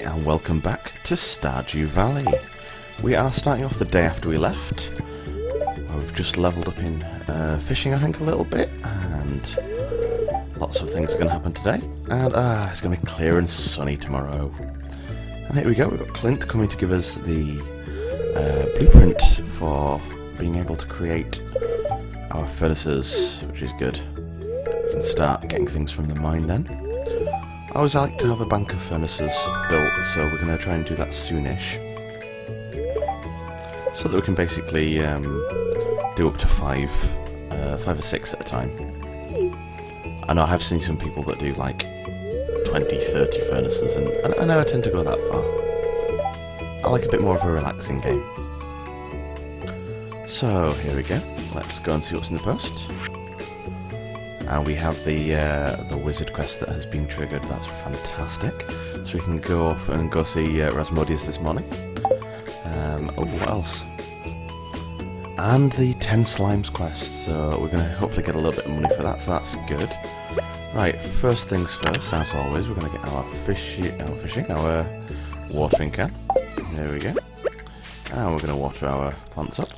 And welcome back to Stardew Valley. We are starting off the day after we left. We've just leveled up in fishing, I think, a little bit, and lots of things are going to happen today. And it's going to be clear and sunny tomorrow. And here we go, we've got Clint coming to give us the blueprint for being able to create our furnaces, which is good. We can start getting things from the mine then. I always like to have a bank of furnaces built, so we're going to try and do that soonish. So that we can basically do up to five or six at a time. I know I have seen some people that do like 20, 30 furnaces, and I know I tend to go that far. I like a bit more of a relaxing game. So here we go, let's go and see what's in the post. And we have the wizard quest that has been triggered. That's fantastic. So we can go off and go see Rasmodius this morning. Oh, what else? And the 10 Slimes quest. So we're going to hopefully get a little bit of money for that, so that's good. Right, first things first, as always, we're going to get our watering can. There we go. And we're going to water our plants up.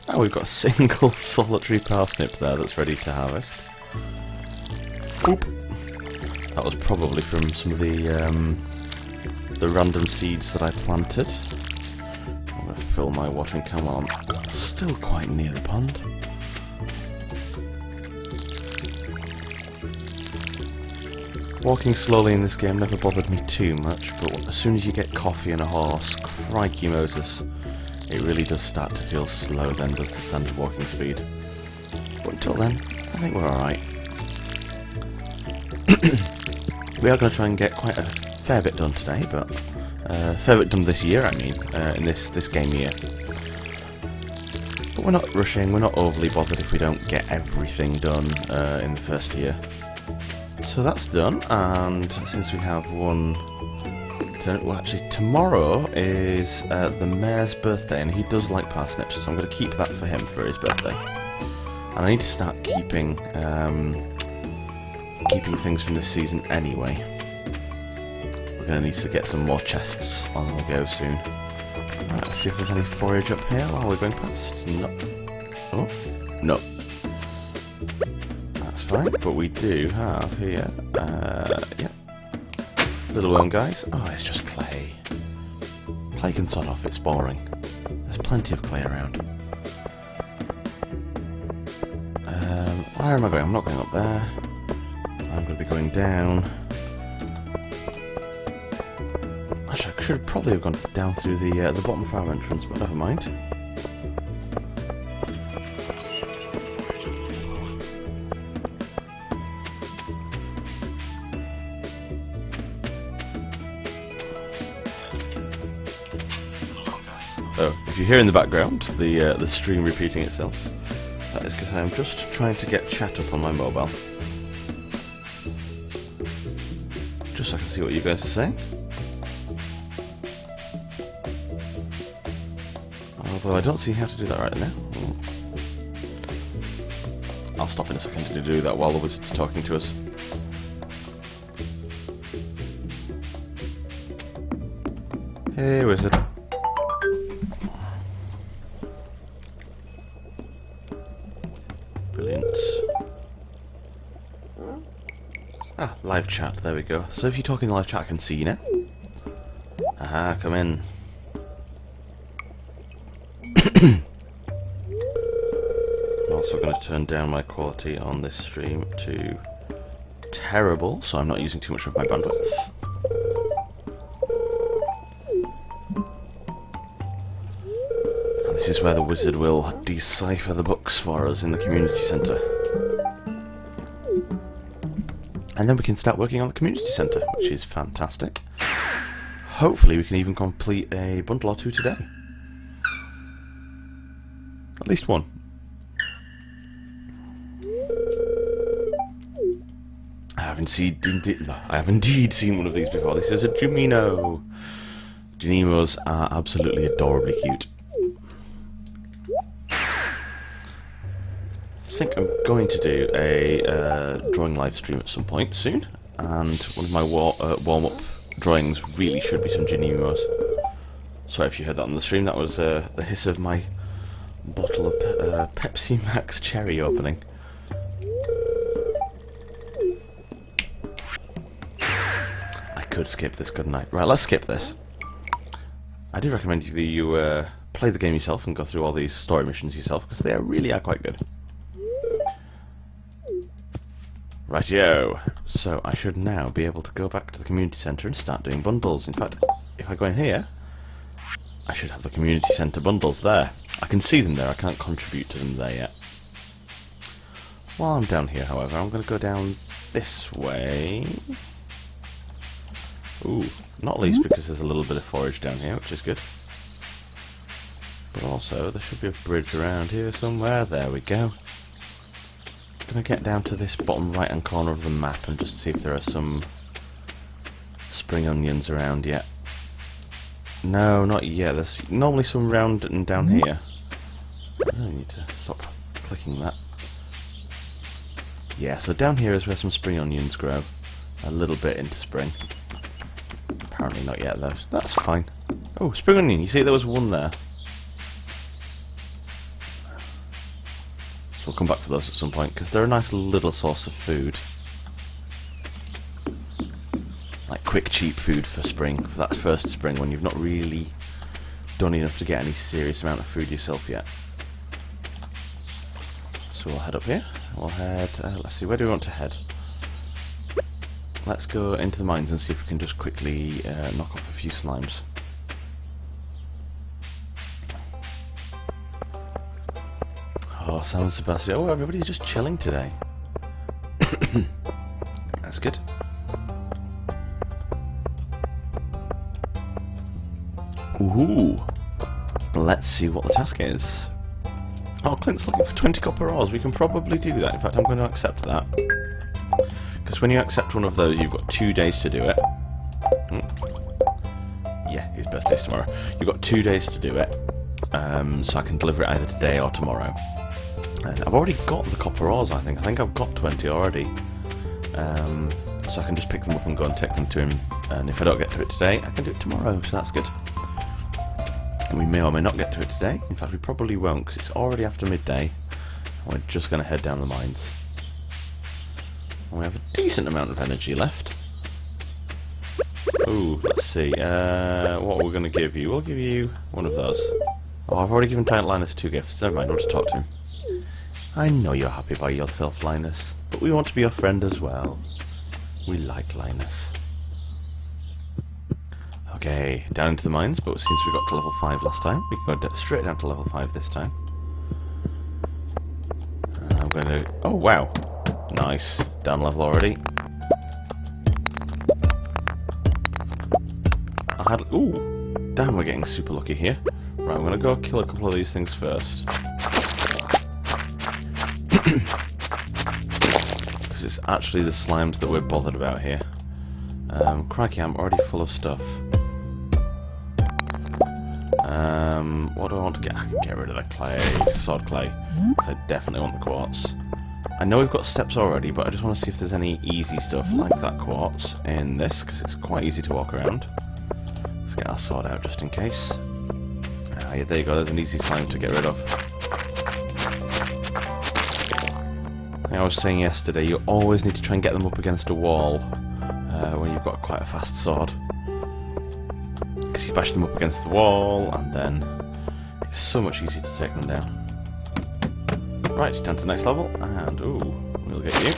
Oh, we've got a single solitary parsnip there that's ready to harvest. Oop. That was probably from some of the random seeds that I planted. I'm going to fill my watering can while I'm still quite near the pond. Walking slowly in this game never bothered me too much, but as soon as you get coffee and a horse, crikey Moses, it really does start to feel slow then, does the standard walking speed. But until then, I think we're alright. We are going to try and get quite a fair bit done today, but fair bit done this year, I mean, in this game year. But we're not rushing, we're not overly bothered if we don't get everything done in the first year. So that's done, and since we have one... Well, actually, tomorrow is the mayor's birthday, and he does like parsnips, so I'm going to keep that for him for his birthday. And I need to start keeping things from this season anyway. We're going to need to get some more chests on the go soon. Right, let's see if there's any forage up here while we're going past. No. Oh, no. That's fine, but we do have here, yeah. Little worm guys. Oh, it's just clay. Clay can sod off, it's boring. There's plenty of clay around. Where am I going? I'm not going up there. I'm going to be going down. Actually, I should probably have gone down through the bottom of our entrance, but never mind. Oh, if you hear in the background the stream repeating itself, that is because I'm just trying to get chat up on my mobile. Just so I can see what you guys are saying. Although I don't see how to do that right now. I'll stop in a second to do that while the wizard's talking to us. Hey, wizard. Brilliant. Ah, live chat, there we go. So if you talk in the live chat, I can see you now. Aha, come in. I'm also going to turn down my quality on this stream to terrible, so I'm not using too much of my bandwidth. And this is where the wizard will decipher the books for us in the community centre. And then we can start working on the community centre, which is fantastic. Hopefully we can even complete a bundle or two today. At least one. I have indeed seen one of these before. This is a Jumino. Janimos are absolutely adorably cute. think I'm going to do a drawing live stream at some point soon. and one of my warm-up drawings really should be some Genimos. Sorry if you heard that on the stream, that was the hiss of my bottle of Pepsi Max Cherry opening. I could skip this, couldn't I? Right, let's skip this. I do recommend you play the game yourself and go through all these story missions yourself, because they really are quite good. Rightio. So I should now be able to go back to the community centre and start doing bundles. In fact, if I go in here, I should have the community centre bundles there. I can see them there, I can't contribute to them there yet. While I'm down here, however, I'm going to go down this way. Ooh, not least because there's a little bit of forage down here, which is good. But also, there should be a bridge around here somewhere. There we go. I'm going to get down to this bottom right-hand corner of the map and just see if there are some spring onions around yet. No, not yet. There's normally some round and down here. I need to stop clicking that. Yeah, so down here is where some spring onions grow. A little bit into spring. Apparently not yet though. That's fine. Oh, spring onion. You see there was one there. So we'll come back for those at some point, because they're a nice little source of food. Like quick, cheap food for spring, for that first spring when you've not really done enough to get any serious amount of food yourself yet. So we'll head up here. We'll head, let's see, where do we want to head? Let's go into the mines and see if we can just quickly knock off a few slimes. Oh, San Sebastian. Oh, everybody's just chilling today. That's good. Ooh. Let's see what the task is. Oh, Clint's looking for 20 copper ores. We can probably do that. In fact, I'm going to accept that. Because when you accept one of those, you've got 2 days to do it. Yeah, his birthday's tomorrow. You've got 2 days to do it. So I can deliver it either today or tomorrow. And I've already got the copper ores, I think. I think I've got 20 already. So I can just pick them up and go and take them to him. And if I don't get to it today, I can do it tomorrow, so that's good. And we may or may not get to it today. In fact, we probably won't, because it's already after midday. And we're just going to head down the mines. And we have a decent amount of energy left. Ooh, let's see. What are we going to give you? We'll give you one of those. Oh, I've already given Giant Linus 2 gifts. Never mind, I want to talk to him. I know you're happy by yourself, Linus, but we want to be your friend as well. We like Linus. Okay, down into the mines, but since we got to level 5 last time, we can go straight down to level 5 this time. I'm going to... Oh, wow. Nice. Down level already. I had... Ooh. Damn, we're getting super lucky here. Right, I'm going to go kill a couple of these things first. Because it's actually the slimes that we're bothered about here. Crikey, I'm already full of stuff. What do I want to get? I can get rid of the clay, sword clay. I definitely want the quartz. I know we've got steps already, but I just want to see if there's any easy stuff like that quartz in this, because it's quite easy to walk around. Let's get our sword out just in case. Yeah, there you go, there's an easy slime to get rid of. I was saying yesterday, you always need to try and get them up against a wall when you've got quite a fast sword. Because you bash them up against the wall, and then it's so much easier to take them down. Right, down to the next level, and ooh, we'll get you.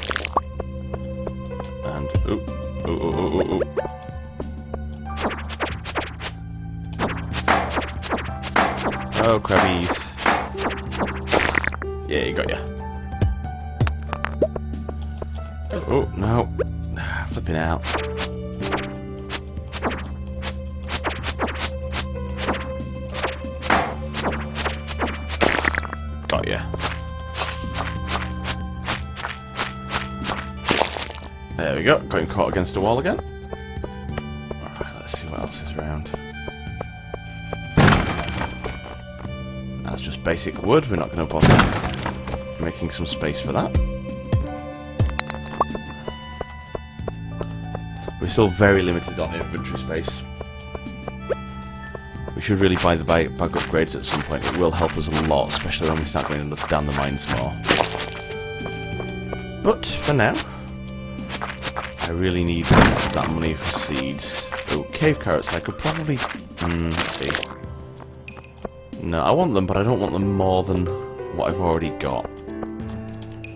And ooh, ooh, ooh, ooh, ooh, ooh. Oh, crabbies. Yeah, you got ya. Oh, no. Flipping out. Got ya. There we go. Got him caught against a wall again. Alright, let's see what else is around. That's just basic wood. We're not going to bother making some space for that. We're still very limited on inventory space. We should really buy the bag upgrades at some point. It will help us a lot, especially when we start going down the mines more. But for now, I really need that money for seeds. Oh, cave carrots. I could probably... let's see. No, I want them, but I don't want them more than what I've already got.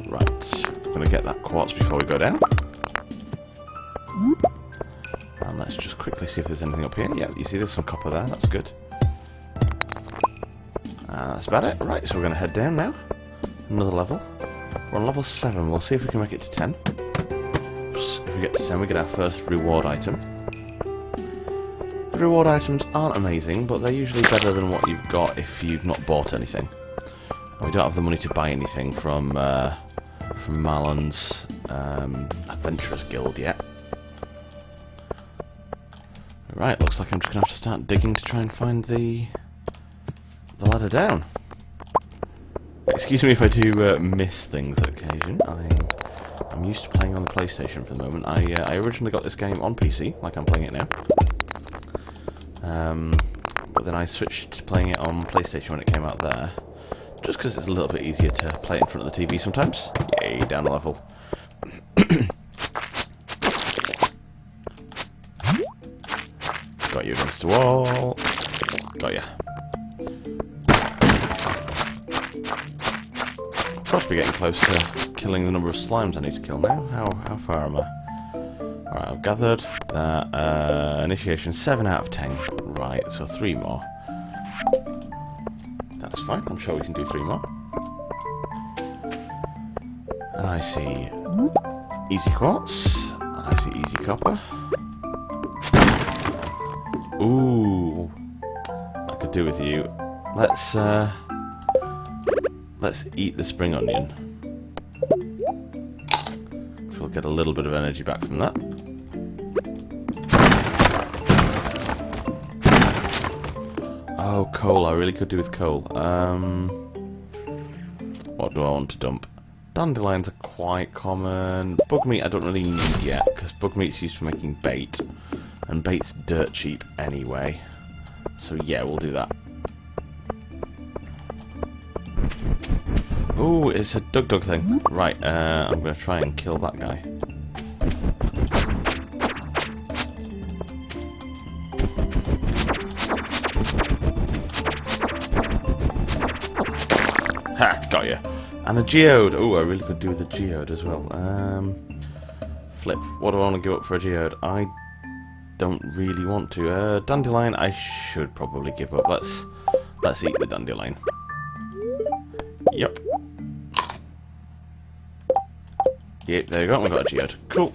Right. I'm going to get that quartz before we go down. And let's just quickly see if there's anything up here. Yeah, you see there's some copper there. That's good. That's about it. Right, so we're going to head down now. Another level. We're on level 7. We'll see if we can make it to 10. If we get to 10, we get our first reward item. The reward items aren't amazing, but they're usually better than what you've got if you've not bought anything. And we don't have the money to buy anything from Marlon's Adventurers Guild yet. Right, looks like I'm just going to have to start digging to try and find the ladder down. Excuse me if I do miss things on occasion. I'm used to playing on the PlayStation for the moment. I originally got this game on PC, like I'm playing it now. But then I switched to playing it on PlayStation when it came out there. Just because it's a little bit easier to play it in front of the TV sometimes. Yay, down a level. Got you against the wall. Got ya. Got to be getting close to killing the number of slimes I need to kill now. How far am I? Alright, I've gathered that initiation 7 out of 10. Right, so 3 more. That's fine, I'm sure we can do 3 more. And I see easy quartz, and I see easy copper. Ooh, I could do with you. Let's eat the spring onion. So we'll get a little bit of energy back from that. Oh, coal. I really could do with coal. What do I want to dump? Dandelions are quite common. Bug meat I don't really need yet, because bug meat's used for making bait. And bait's dirt cheap anyway. So yeah, we'll do that. Oh, it's a dug thing. Right, I'm going to try and kill that guy. Ha! Got you. And a geode. Oh, I really could do with a geode as well. Flip. What do I want to give up for a geode? I don't really want to. Dandelion, I should probably give up. Let's eat the dandelion. Yep. Yep, there you go. We got a geode. Cool.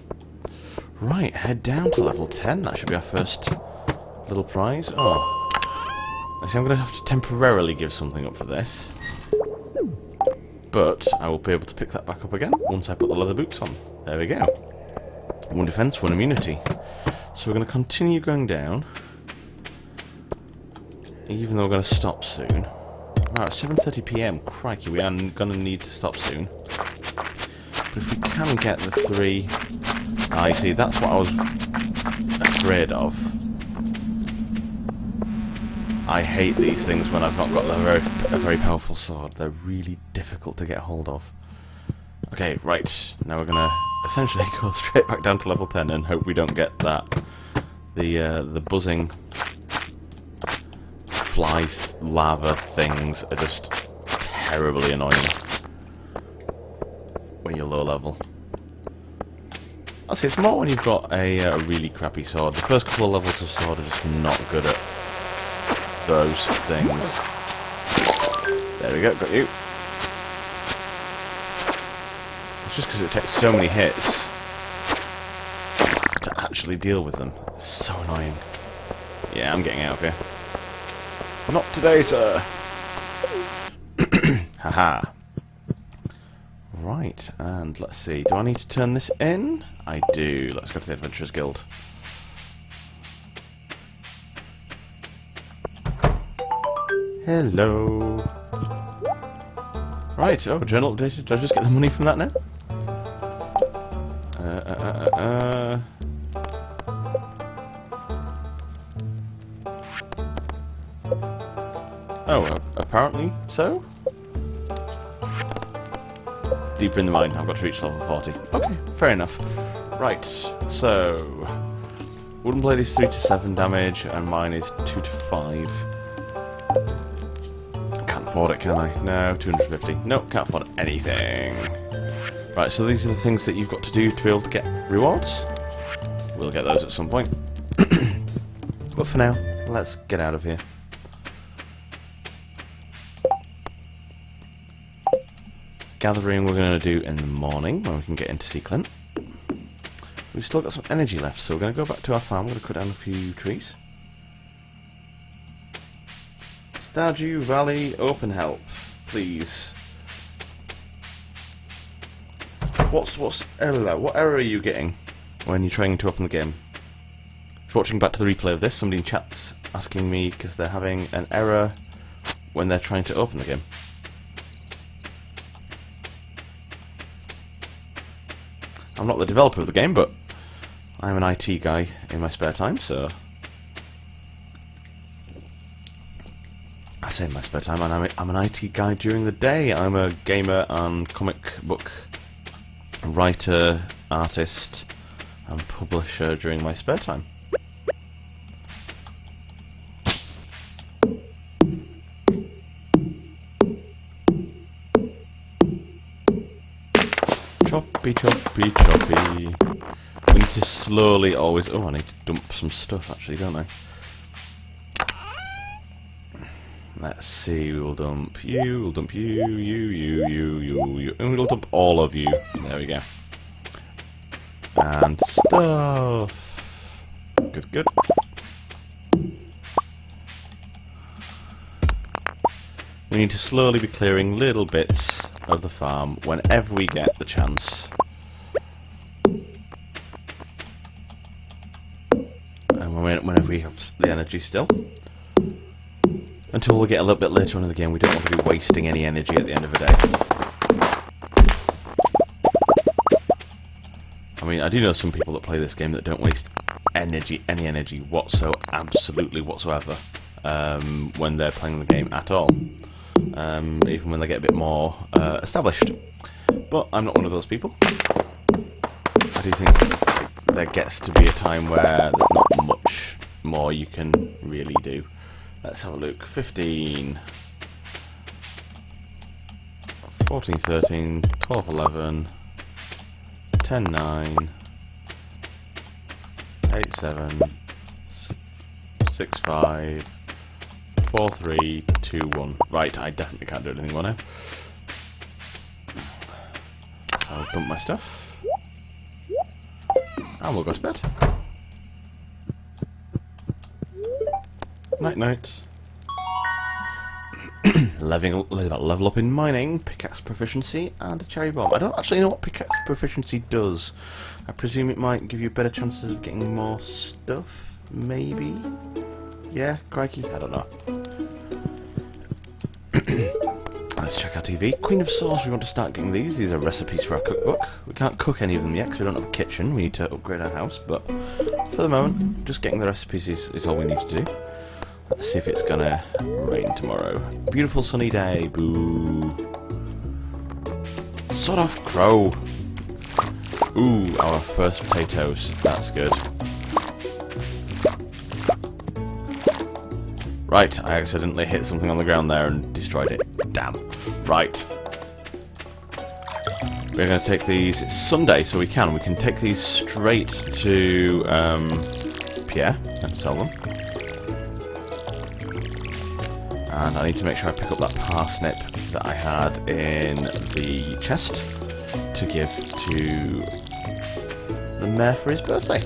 Right, head down to level 10. That should be our first little prize. Oh. I see I'm going to have to temporarily give something up for this. But I will be able to pick that back up again once I put the leather boots on. There we go. 1 defense, 1 immunity. So we're going to continue going down. Even though we're going to stop soon. Alright, 7:30 PM. Crikey, we are going to need to stop soon. But if we can get the 3... I see, that's what I was afraid of. I hate these things when I've not got a very powerful sword. They're really difficult to get hold of. Okay, right. Now we're going to essentially go straight back down to level 10 and hope we don't get that. The buzzing fly lava things are just terribly annoying when you're low level. I'll say it's more when you've got a really crappy sword. The first couple of levels of sword are just not good at those things. There we go, got you. It's just because it takes so many hits to actually deal with them. It's so annoying. Yeah, I'm getting out of here. Not today, sir. Haha. Right, and let's see. Do I need to turn this in? I do. Let's go to the Adventurers Guild. Hello. Right, oh, journal updated. Did I just get the money from that now? Oh, apparently so. Deeper in the mine, I've got to reach level 40. Okay, fair enough. Right, so wooden blade is 3 to 7 damage, and mine is 2 to 5. Can't afford it, can I? No, 250. Nope, can't afford anything. Right, so these are the things that you've got to do to be able to get rewards. We'll get those at some point. But for now, let's get out of here. Gathering we're going to do in the morning when we can get into Sea Clint. We've still got some energy left, so we're going to go back to our farm. We're going to cut down a few trees. Stardew Valley, open help, please. What error are you getting when you're trying to open the game? If you're watching back to the replay of this, somebody in chat's asking me because they're having an error when they're trying to open the game. I'm not the developer of the game, but I'm an IT guy in my spare time, so... I say in my spare time, and I'm an IT guy during the day. I'm a gamer and comic book writer, artist, and publisher during my spare time. Choppy, choppy, choppy. We need to slowly always... Oh, I need to dump some stuff, actually, don't I? Let's see, we'll dump you, we'll dump you, you, and we'll dump all of you. There we go. And stuff. Good, good. We need to slowly be clearing little bits of the farm whenever we get the chance. And whenever we have the energy still. Until we get a little bit later on in the game, we don't want to be wasting any energy at the end of the day. I mean, I do know some people that play this game that don't waste any energy absolutely whatsoever, when they're playing the game at all. Even when they get a bit more established. But I'm not one of those people. I do think there gets to be a time where there's not much more you can really do. Let's have a look. 15, 14, 13, 12, 11, 10, 9, 8, 7, 6, 5, 4, 3, 2, 1. Right, I definitely can't do anything more now. I'll dump my stuff. And we'll go to bed. Night night. Level up in mining, pickaxe proficiency, and a cherry bomb. I don't actually know what pickaxe proficiency does. I presume it might give you better chances of getting more stuff, maybe? Yeah, crikey, I don't know. Let's check our TV. Queen of Sauce, we want to start getting these. These are recipes for our cookbook. We can't cook any of them yet because we don't have a kitchen. We need to upgrade our house, but for the moment, just getting the recipes is all we need to do. Let's see if it's gonna rain tomorrow. Beautiful sunny day, boo. Sod off, crow. Ooh, our first potatoes. That's good. Right, I accidentally hit something on the ground there and destroyed it. Damn. Right. We're going to take these... It's Sunday, so we can take these straight to Pierre and sell them. And I need to make sure I pick up that parsnip that I had in the chest to give to the mayor for his birthday.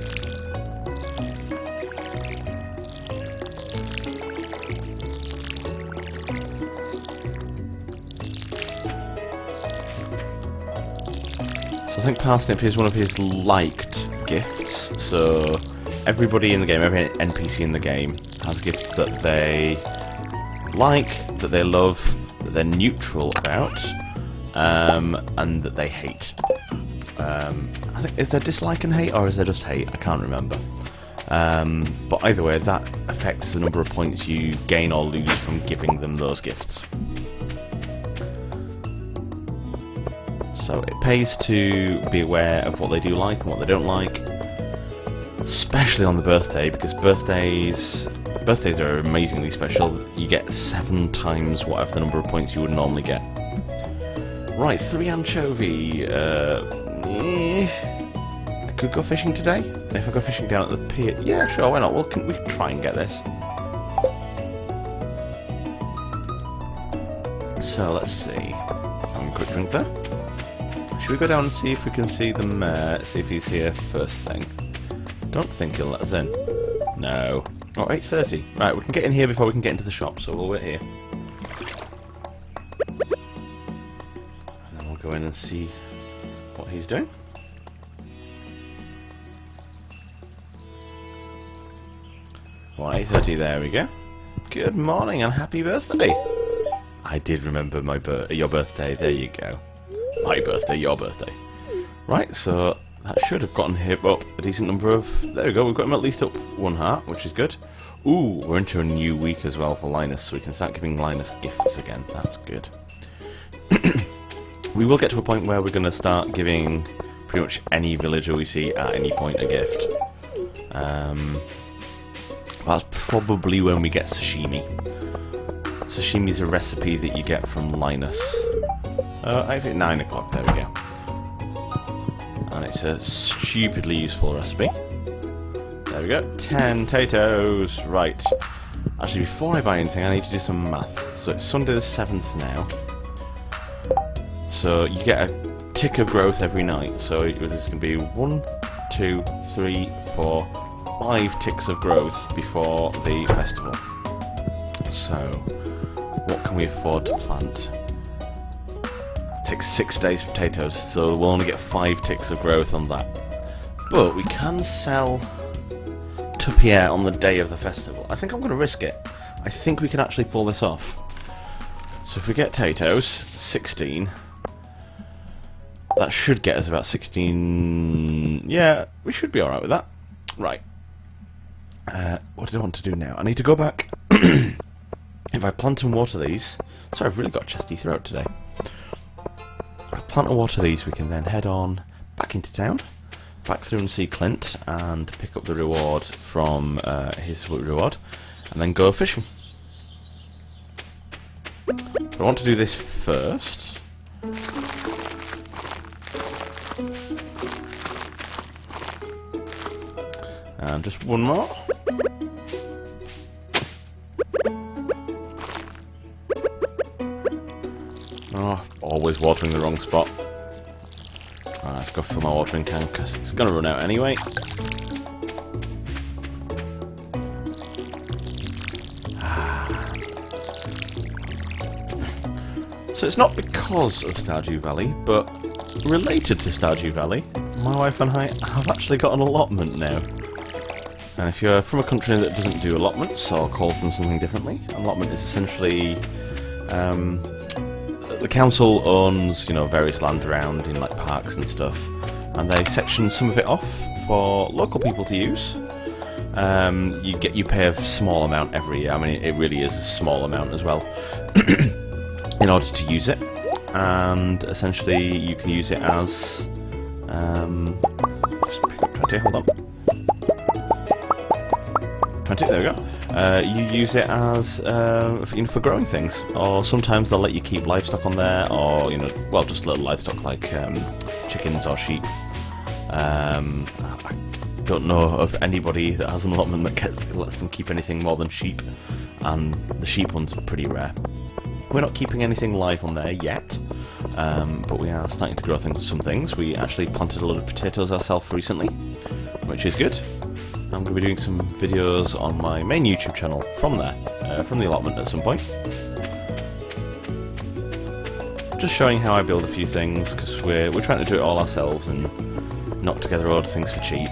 I think parsnip is one of his liked gifts, so everybody in the game, every NPC in the game has gifts that they like, that they love, that they're neutral about, and that they hate. I think, is there dislike and hate, or is there just hate? I can't remember. But either way, that affects the number of points you gain or lose from giving them those gifts. So it pays to be aware of what they do like and what they don't like, especially on the birthday, because birthdays are amazingly special. You get 7 times whatever the number of points you would normally get. Right, 3 anchovy. I could go fishing today. If I go fishing down at the pier, yeah, sure, why not? We can try and get this. So let's see. Have a quick drink there. Should we go down and see if we can see them? See if he's here first thing. Don't think he'll let us in. No. Oh, 8:30. Right, we can get in here before we can get into the shop, so we'll wait here. And then we'll go in and see what he's doing. Well, 8:30, there we go. Good morning and happy birthday. I did remember your birthday, there you go. My birthday, your birthday. Right, so that should have gotten him up a decent number of... There we go, we've got him at least up 1 heart, which is good. Ooh, we're into a new week as well for Linus, so we can start giving Linus gifts again. That's good. We will get to a point where we're going to start giving pretty much any villager we see at any point a gift. That's probably when we get sashimi. Sashimi's a recipe that you get from Linus. I think 9 o'clock, there we go. And it's a stupidly useful recipe. There we go, 10 potatoes. Right. Actually, before I buy anything, I need to do some math. So it's Sunday the 7th now. So you get a tick of growth every night. So there's going to be 1, 2, 3, 4, 5 ticks of growth before the festival. So, what can we afford to plant? It takes 6 days for potatoes, so we'll only get 5 ticks of growth on that. But we can sell to Pierre on the day of the festival. I think I'm going to risk it. I think we can actually pull this off. So if we get potatoes, 16, that should get us about 16... Yeah, we should be alright with that. Right. What do I want to do now? I need to go back. If I plant and water these... Sorry, I've really got a chesty throat today. If I plant and water these, we can then head on back into town, back through and see Clint, and pick up the reward from his reward, and then go fishing. But I want to do this first. And just one more. Oh, always watering the wrong spot. Right, let's go fill my watering can because it's going to run out anyway. So it's not because of Stardew Valley, but related to Stardew Valley, my wife and I have actually got an allotment now. And if you're from a country that doesn't do allotments, or calls them something differently, allotment is essentially... the council owns, you know, various land around in like parks and stuff, and they section some of it off for local people to use. You pay a small amount every year. I mean, it really is a small amount as well, in order to use it. And essentially, you can use it as just pick up 20. Hold on. 20, there we go. You use it as for growing things, or sometimes they'll let you keep livestock on there, or well, just little livestock like chickens or sheep. I don't know of anybody that has an allotment that lets them keep anything more than sheep, and the sheep ones are pretty rare. We're not keeping anything live on there yet, but we are starting to grow some things. We actually planted a lot of potatoes ourselves recently, which is good. I'm going to be doing some videos on my main YouTube channel from there, from the allotment at some point. Just showing how I build a few things, because we're trying to do it all ourselves and knock together a lot of things for cheap.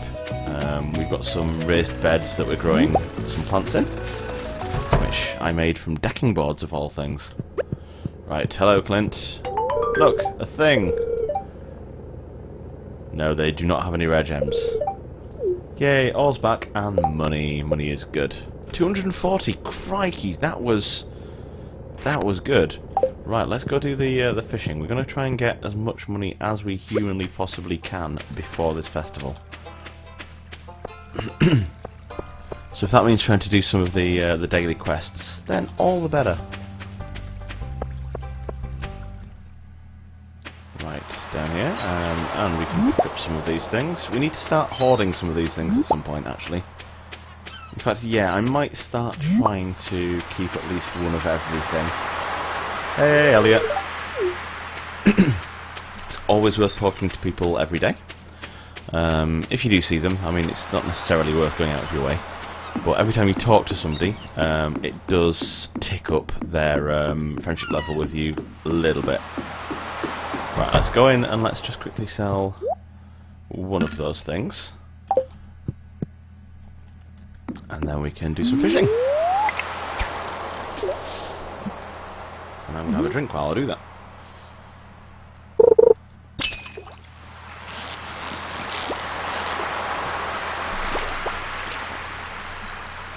We've got some raised beds that we're growing some plants in, which I made from decking boards of all things. Right, hello Clint. Look, a thing! No, they do not have any rare gems. Yay, all's back, and money. Money is good. 240, crikey, that was good. Right, let's go do the fishing. We're going to try and get as much money as we humanly possibly can before this festival. So if that means trying to do some of the daily quests, then all the better. Right, down here, and we can pick up some of these things. We need to start hoarding some of these things at some point, actually. In fact, yeah, I might start trying to keep at least one of everything. Hey, Elliot. It's always worth talking to people every day. If you do see them, I mean, it's not necessarily worth going out of your way. But every time you talk to somebody, it does tick up their friendship level with you a little bit. Right, let's go in and let's just quickly sell one of those things. And then we can do some fishing. And I'm going to have a drink while I do that.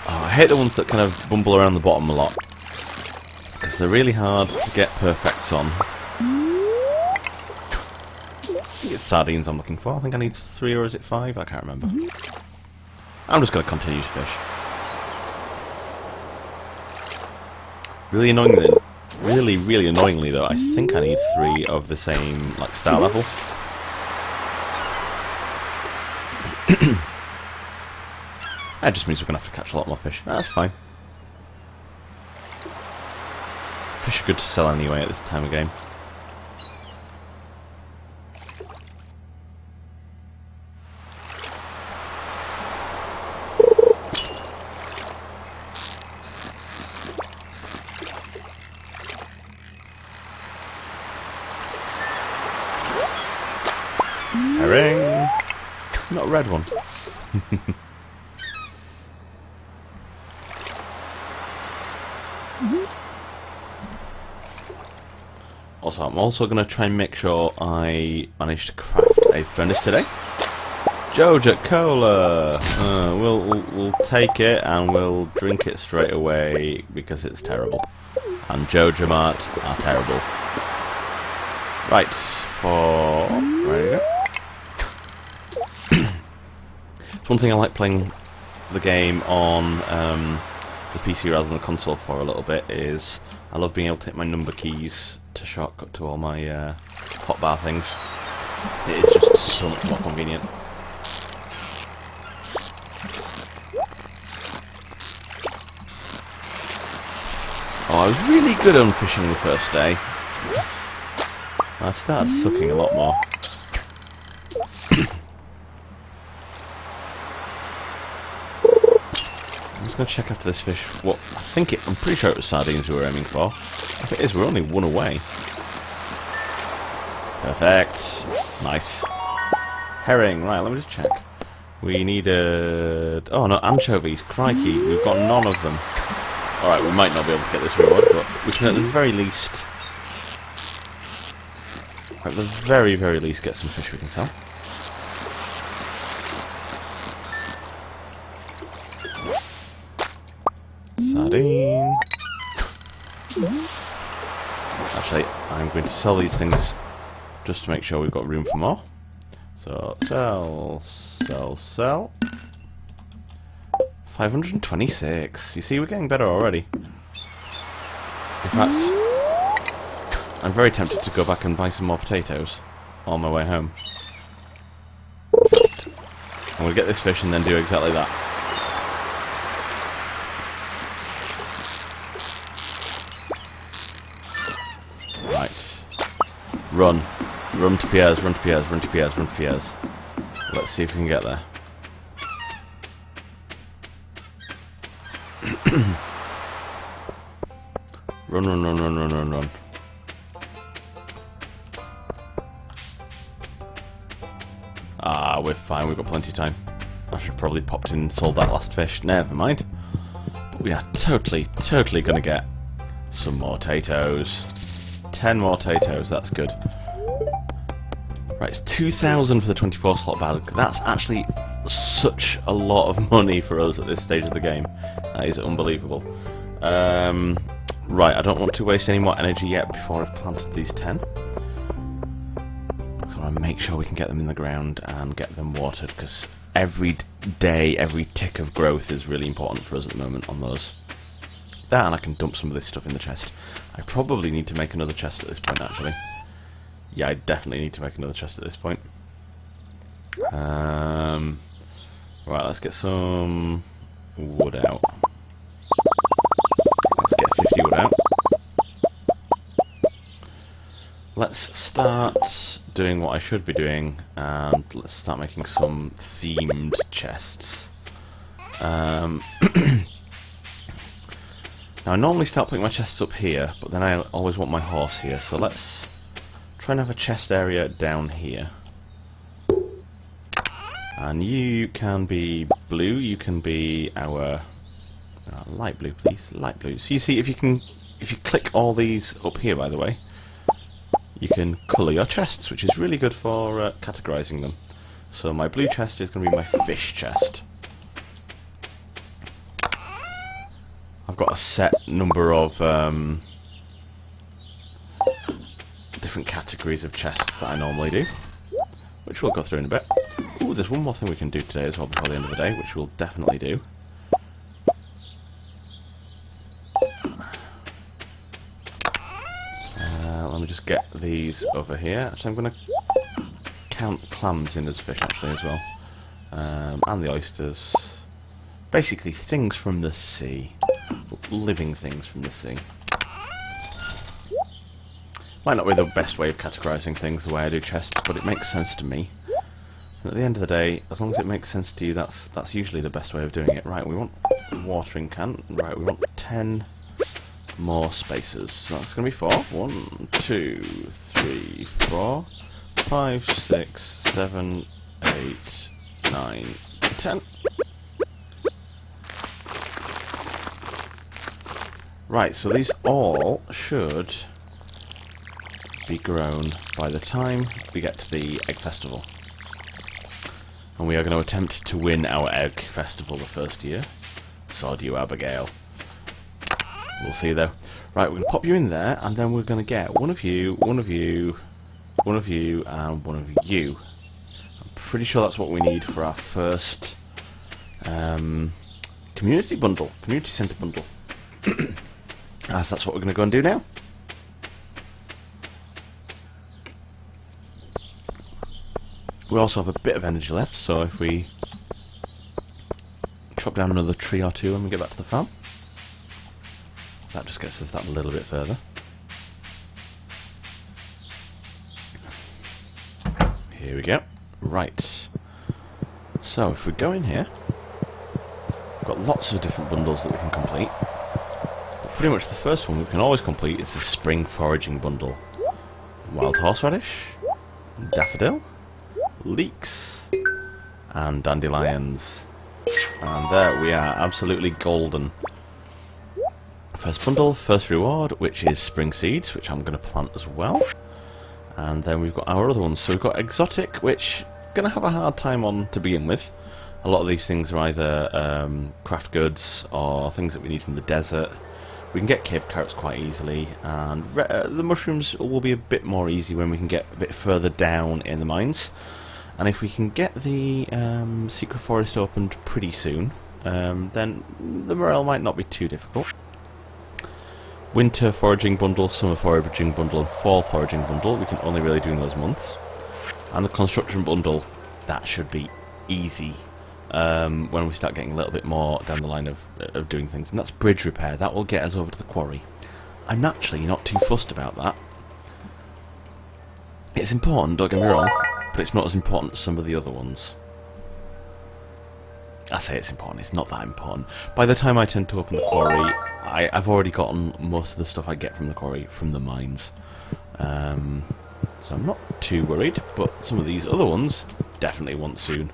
Oh, I hate the ones that kind of bumble around the bottom a lot. Because they're really hard to get perfects on. I think it's sardines I'm looking for. I think I need 3 or is it 5? I can't remember. I'm just going to continue to fish. Really annoyingly though, I think I need 3 of the same like star level. That just means we're going to have to catch a lot more fish. That's fine. Fish are good to sell anyway at this time of game. Herring! Not a red one. Also, I'm also going to try and make sure I manage to craft a furnace today. Joja Cola! We'll take it and we'll drink it straight away because it's terrible. And CuppaMatt are terrible. Right, there you go. It's one thing I like playing the game on the PC rather than the console for a little bit is I love being able to hit my number keys to shortcut to all my hotbar things. It is just so much more convenient. Oh, I was really good on fishing the first day. I've started sucking a lot more. I'm just going to check after this fish what I'm pretty sure it was sardines we were aiming for. If it is, we're only one away. Perfect. Nice. Herring. Right, let me just check. We needed... Oh, no, anchovies. Crikey, we've got none of them. Alright, we might not be able to get this reward, but we can at the very least... At the very, very least get some fish we can sell. Sardine. Actually, I'm going to sell these things just to make sure we've got room for more. So, sell. 526. You see, we're getting better already. In fact, I'm very tempted to go back and buy some more potatoes on my way home. I'm going to get this fish and then do exactly that. Run. Run to Pierre's, run to Pierre's, run to Pierre's, run to Pierre's. Let's see if we can get there. Run. Ah, we're fine, we've got plenty of time. I should probably popped in and sold that last fish. Never mind. But we are totally going to get some more potatoes. 10 more potatoes, that's good. Right, it's 2,000 for the 24 slot bag. That's actually such a lot of money for us at this stage of the game. That is unbelievable. Right, I don't want to waste any more energy yet before I've planted these 10. So I want to make sure we can get them in the ground and get them watered, because every day, every tick of growth is really important for us at the moment on those. That, and I can dump some of this stuff in the chest. I probably need to make another chest at this point, actually. Yeah, I definitely need to make another chest at this point. Right, let's get some wood out. Let's get 50 wood out. Let's start doing what I should be doing, and let's start making some themed chests. Now, I normally start putting my chests up here, but then I always want my horse here, so let's try and have a chest area down here. And you can be blue, you can be our light blue, please, light blue. So you see, if you click all these up here, by the way, you can colour your chests, which is really good for categorising them. So my blue chest is going to be my fish chest. I've got a set number of different categories of chests that I normally do, which we'll go through in a bit. Ooh, there's one more thing we can do today as well before the end of the day, which we'll definitely do. Let me just get these over here. Actually, I'm going to count clams in as fish, actually, as well. And the oysters. Basically, things from the sea. Living things from the sea. Might not be the best way of categorising things the way I do chests, but it makes sense to me. And at the end of the day, as long as it makes sense to you, that's usually the best way of doing it. Right, we want a watering can. Right, we want 10 more spaces. So that's going to be 4. 1, 2, 3, 4, 5, 6, 7, 8, 9, 10. Right, so these all should be grown by the time we get to the Egg Festival. And we are going to attempt to win our Egg Festival the first year. Stardew, Abigail. We'll see though. Right, we're going to pop you in there, and then we're going to get one of you, one of you, one of you, and one of you. I'm pretty sure that's what we need for our first community bundle, community centre bundle. As that's what we're going to go and do now. We also have a bit of energy left, so if we chop down another tree or two and we get back to the farm, that just gets us that a little bit further. Here we go. Right. So if we go in here, we've got lots of different bundles that we can complete. But pretty much the first one we can always complete is the spring foraging bundle. Wild horseradish, daffodil, leeks, and dandelions. And there we are, absolutely golden. First bundle, first reward, which is spring seeds, which I'm going to plant as well. And then we've got our other ones. So we've got exotic, which I'm going to have a hard time on to begin with. A lot of these things are either craft goods or things that we need from the desert. We can get cave carrots quite easily, and the mushrooms will be a bit more easy when we can get a bit further down in the mines. And if we can get the secret forest opened pretty soon, then the morale might not be too difficult. Winter foraging bundle, summer foraging bundle, and fall foraging bundle, we can only really do in those months. And the construction bundle, that should be easy when we start getting a little bit more down the line of doing things. And that's bridge repair, that will get us over to the quarry. I'm naturally not too fussed about that. It's important, don't get me wrong, but it's not as important as some of the other ones. I say it's important, it's not that important. By the time I tend to open the quarry, I've already gotten most of the stuff I get from the quarry from the mines. So I'm not too worried, but some of these other ones definitely want soon.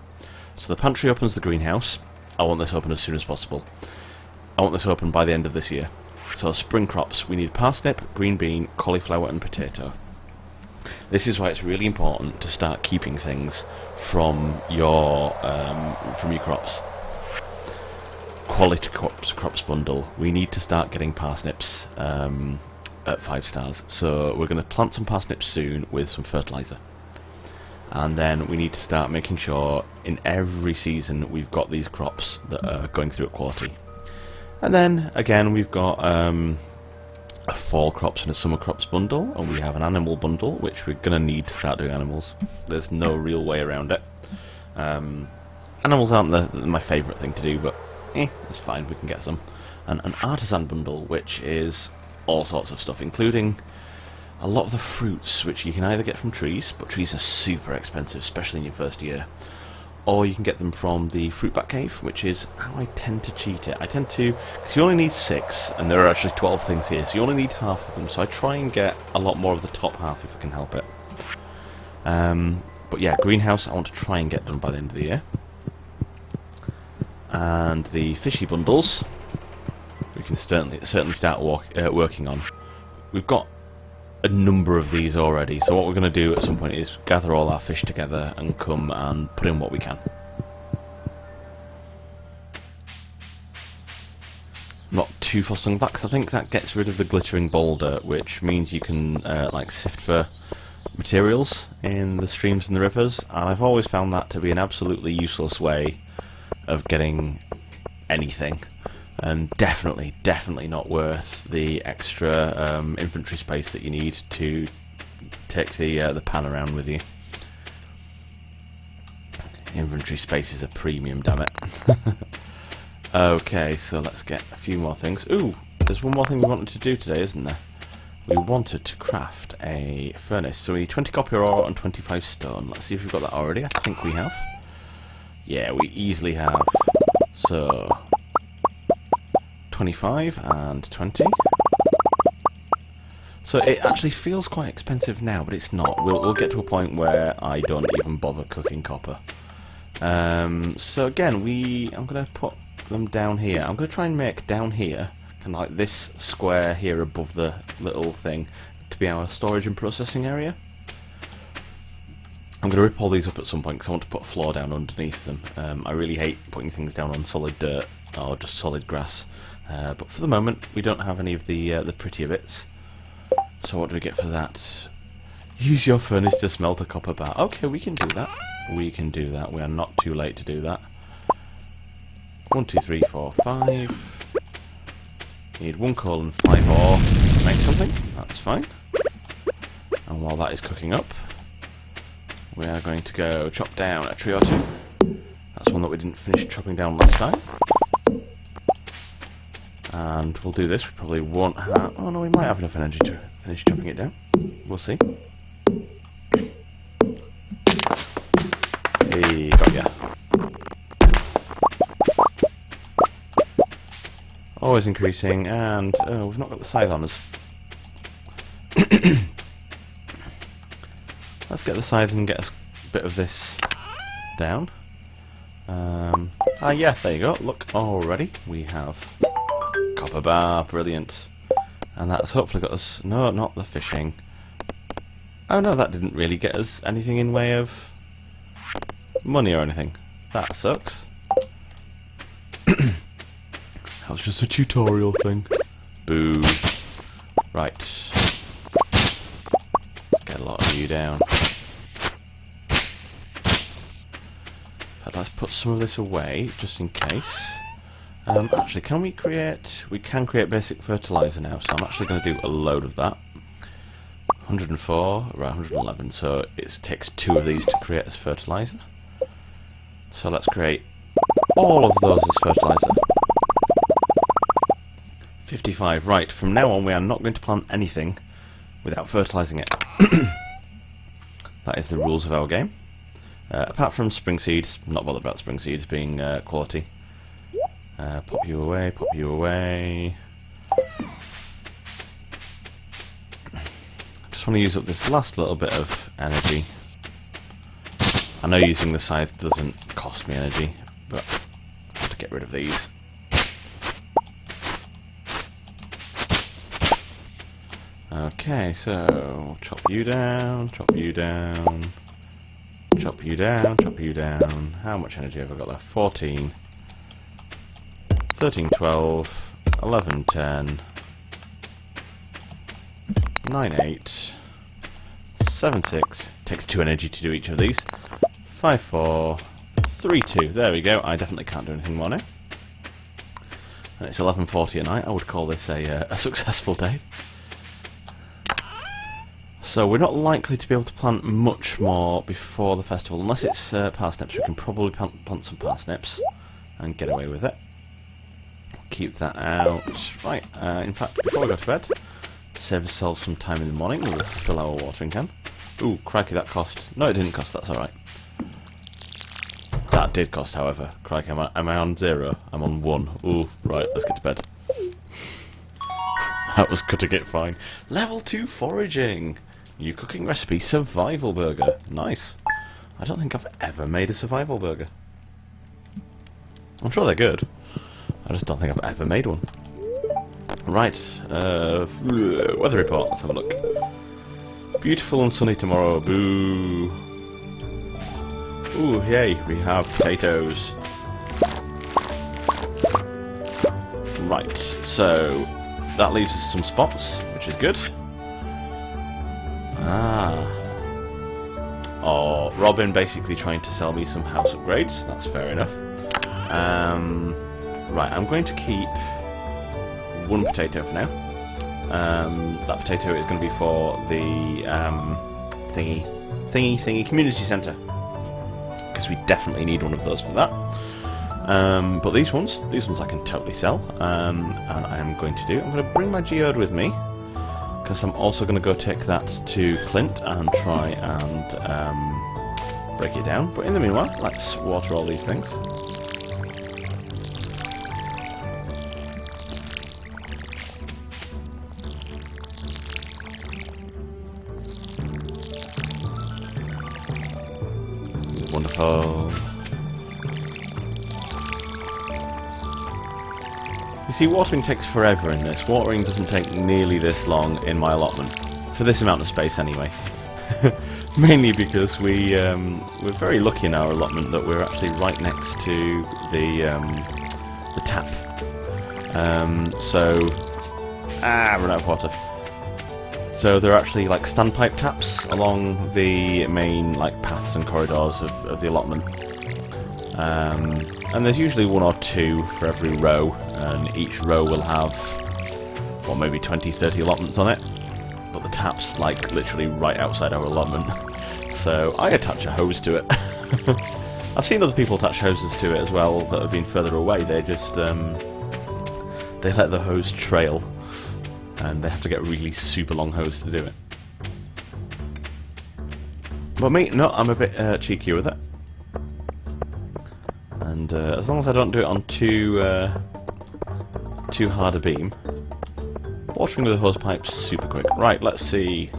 So the pantry opens the greenhouse. I want this open as soon as possible. I want this open by the end of this year. So spring crops, we need parsnip, green bean, cauliflower and potato. This is why it's really important to start keeping things from your crops. Quality crops bundle. We need to start getting parsnips at 5 stars. So we're going to plant some parsnips soon with some fertilizer. And then we need to start making sure in every season we've got these crops that are going through at quality. And then again we've got a fall crops and a summer crops bundle, and we have an animal bundle, which we're going to need to start doing animals. There's no real way around it. Animals aren't my favourite thing to do, but it's fine, we can get some. And an artisan bundle, which is all sorts of stuff, including a lot of the fruits, which you can either get from trees, but trees are super expensive, especially in your first year, or you can get them from the fruit bat cave, which is how I tend to cheat it. I tend to, because you only need 6, and there are actually 12 things here, so you only need half of them, so I try and get a lot more of the top half if I can help it. But yeah, greenhouse I want to try and get done by the end of the year. And the fishy bundles we can certainly start working on. We've got a number of these already, so what we're going to do at some point is gather all our fish together and come and put in what we can. I'm not too fussed on that, because I think that gets rid of the glittering boulder, which means you can like sift for materials in the streams and the rivers, and I've always found that to be an absolutely useless way of getting anything, and definitely not worth the extra inventory space that you need to take the pan around with you. Inventory space is a premium, damn it. Okay, so let's get a few more things. Ooh, there's one more thing we wanted to do today, isn't there? We wanted to craft a furnace, so we need 20 copper ore and 25 stone. Let's see if we've got that already. I think we have. Yeah, we easily have. So 25 and 20. So it actually feels quite expensive now, but it's not. We'll get to a point where I don't even bother cooking copper. So again, I'm going to put them down here. I'm going to try and make down here, kind of like this square here above the little thing, to be our storage and processing area. I'm going to rip all these up at some point because I want to put a floor down underneath them. I really hate putting things down on solid dirt or just solid grass. But for the moment, we don't have any of the prettier bits. So what do we get for that? Use your furnace to smelt a copper bar. Okay, we can do that. We can do that. We are not too late to do that. 1, 2, 3, 4, 5. Need 1 coal and 5 ore to make something. That's fine. And while that is cooking up, we are going to go chop down a tree or 2. That's one that we didn't finish chopping down last time. And we'll do this. We probably won't have... Oh no, we might have enough energy to finish chopping it down. We'll see. Hey, got ya. Always increasing, and we've not got the scythe on us. Let's get the scythe and get a bit of this down. Yeah, there you go. Look, already we have copper bar, brilliant. And that's hopefully got us... No, not the fishing. Oh no, that didn't really get us anything in way of money or anything. That sucks. That was just a tutorial thing. Boo. Right. Get a lot of you down. But let's put some of this away, just in case. Actually, can we create... We can create basic fertilizer now, so I'm actually going to do a load of that. 104, right, 111, so it takes 2 of these to create as fertilizer. So let's create all of those as fertilizer. 55, right, from now on we are not going to plant anything without fertilizing it. That is the rules of our game. Apart from spring seeds, not bothered about spring seeds being quality. Pop you away, pop you away. Just want to use up this last little bit of energy. I know using the scythe doesn't cost me energy, but I have to get rid of these. Okay, so chop you down, chop you down, chop you down, chop you down. How much energy have I got left? 14, 13, 12, 11, 10, 9, 8, 7, 6. Takes 2 energy to do each of these. 5, 4, 3, 2. There we go. I definitely can't do anything more now. And it's 11:40 at night. I would call this a successful day. So we're not likely to be able to plant much more before the festival, unless it's parsnips. We can probably plant some parsnips and get away with it. Keep that out. Right, in fact, before we go to bed, save ourselves some time in the morning. We'll fill our watering can. Ooh, crikey, that cost. No, it didn't cost, that's alright. That did cost, however. Crikey, am I on 0? I'm on 1. Ooh, right, let's get to bed. That was cutting it fine. Level 2 foraging! New cooking recipe, survival burger. Nice. I don't think I've ever made a survival burger. I'm sure they're good. I just don't think I've ever made one. Right, weather report, let's have a look. Beautiful and sunny tomorrow, boo. Ooh, yay, we have potatoes. Right, so that leaves us some spots, which is good. Oh, Robin basically trying to sell me some house upgrades, that's fair enough. Right, I'm going to keep 1 potato for now. That potato is going to be for the thingy community centre, because we definitely need one of those for that. But these ones I can totally sell, and I am going to bring my geode with me, because I'm also going to go take that to Clint and try and break it down. But in the meanwhile, let's water all these things. Wonderful. You see, watering takes forever in this. Watering doesn't take nearly this long in my allotment. For this amount of space, anyway. Mainly because we're very lucky in our allotment that we're actually right next to the tap. Run out of water. So there are actually like standpipe taps along the main like paths and corridors of the allotment. And there's usually 1 or 2 for every row, and each row will have, well, maybe 20, 30 allotments on it. But the tap's like literally right outside our allotment. So I attach a hose to it. I've seen other people attach hoses to it as well that have been further away. They just they let the hose trail, and they have to get a really super long hose to do it. But me, no, I'm a bit cheeky with it. And as long as I don't do it on too hard a beam. Watering with a hose pipe's super quick. Right, let's see.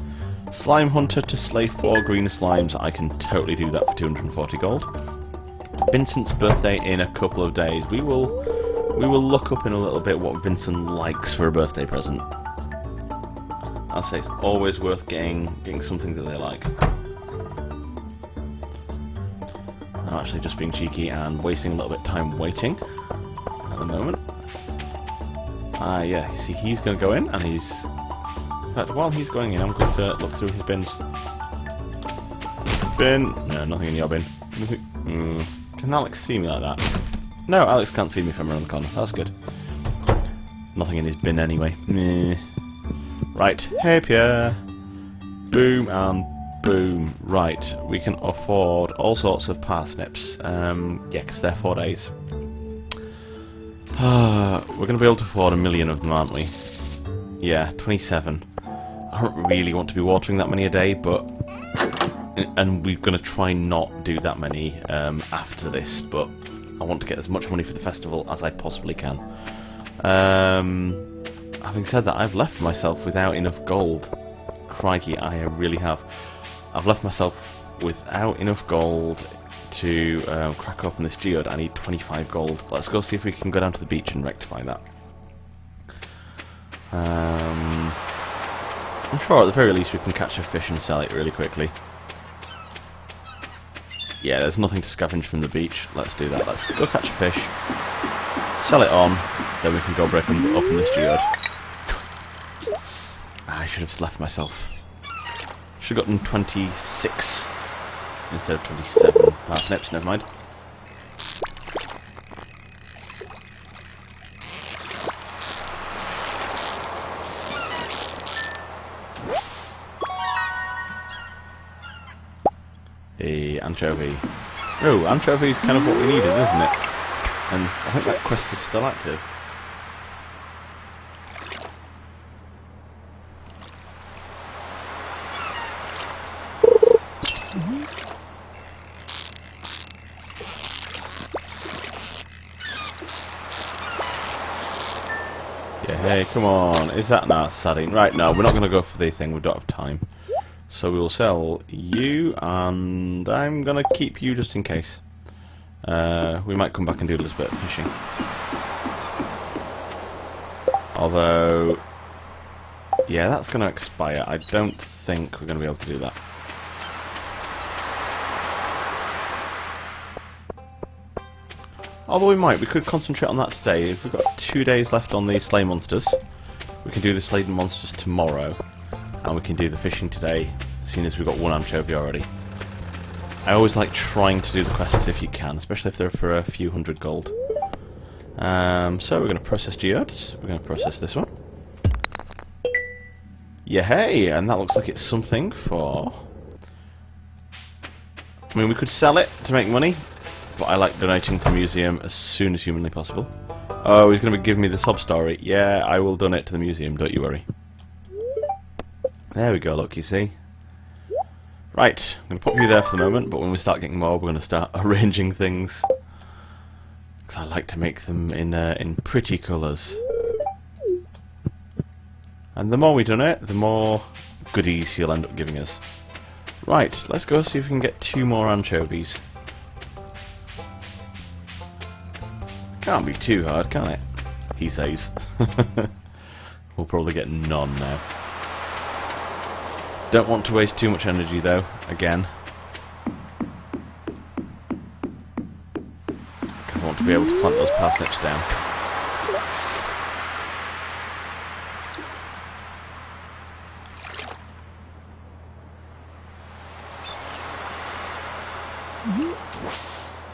Slime Hunter to slay 4 green slimes. I can totally do that for 240 gold. Vincent's birthday in a couple of days. We will look up in a little bit what Vincent likes for a birthday present. I'll say it's always worth getting something that they like. I'm actually just being cheeky and wasting a little bit of time waiting at the moment. Yeah, see, he's going to go in, and he's... In fact, while he's going in, I'm going to look through his bins. Bin! No, nothing in your bin. Can Alex see me like that? No, Alex can't see me from around the corner. That's good. Nothing in his bin anyway. Right, hey Pierre. Boom and boom. Right, we can afford all sorts of parsnips. Yeah, because they're 4 days. We're going to be able to afford 1 million of them, aren't we? Yeah, 27. I don't really want to be watering that many a day, but... And we're going to try not do that many after this, but I want to get as much money for the festival as I possibly can. Having said that, I've left myself without enough gold. Crikey, I really have. I've left myself without enough gold to crack open this geode. I need 25 gold. Let's go see if we can go down to the beach and rectify that. I'm sure at the very least we can catch a fish and sell it really quickly. Yeah, there's nothing to scavenge from the beach. Let's do that. Let's go catch a fish, sell it on, then we can go break them up in this geode. I should have left myself. Should have gotten 26 instead of 27 parsnips, never mind. A anchovy. Oh, anchovy is kind of what we needed, isn't it? And I think that quest is still active. Yeah, hey, come on. Is that now sardine? Right, no, we're not going to go for the thing. We don't have time. So we will sell you, and I'm going to keep you just in case. We might come back and do a little bit of fishing. Although, yeah, that's going to expire. I don't think we're going to be able to do that. Although we might. We could concentrate on that today. If we've got 2 days left on the slay monsters, we can do the slayed monsters tomorrow. And we can do the fishing today, seeing as we've got one anchovy already. I always like trying to do the quests if you can, especially if they're for a few hundred gold. So we're going to process geodes. We're going to process this one. Yeah, hey, and that looks like it's something for... I mean, we could sell it to make money, but I like donating to the museum as soon as humanly possible. Oh, he's going to be giving me the sob story. Yeah, I will donate to the museum, don't you worry. There we go, look, you see. Right, I'm going to pop you there for the moment, but when we start getting more, we're going to start arranging things. Because I like to make them in pretty colours. And the more we donate, the more goodies he'll end up giving us. Right, let's go see if we can get 2 more anchovies. Can't be too hard, can it? He says. We'll probably get none now. Don't want to waste too much energy though, again. Because I want to be able to plant those parsnips down.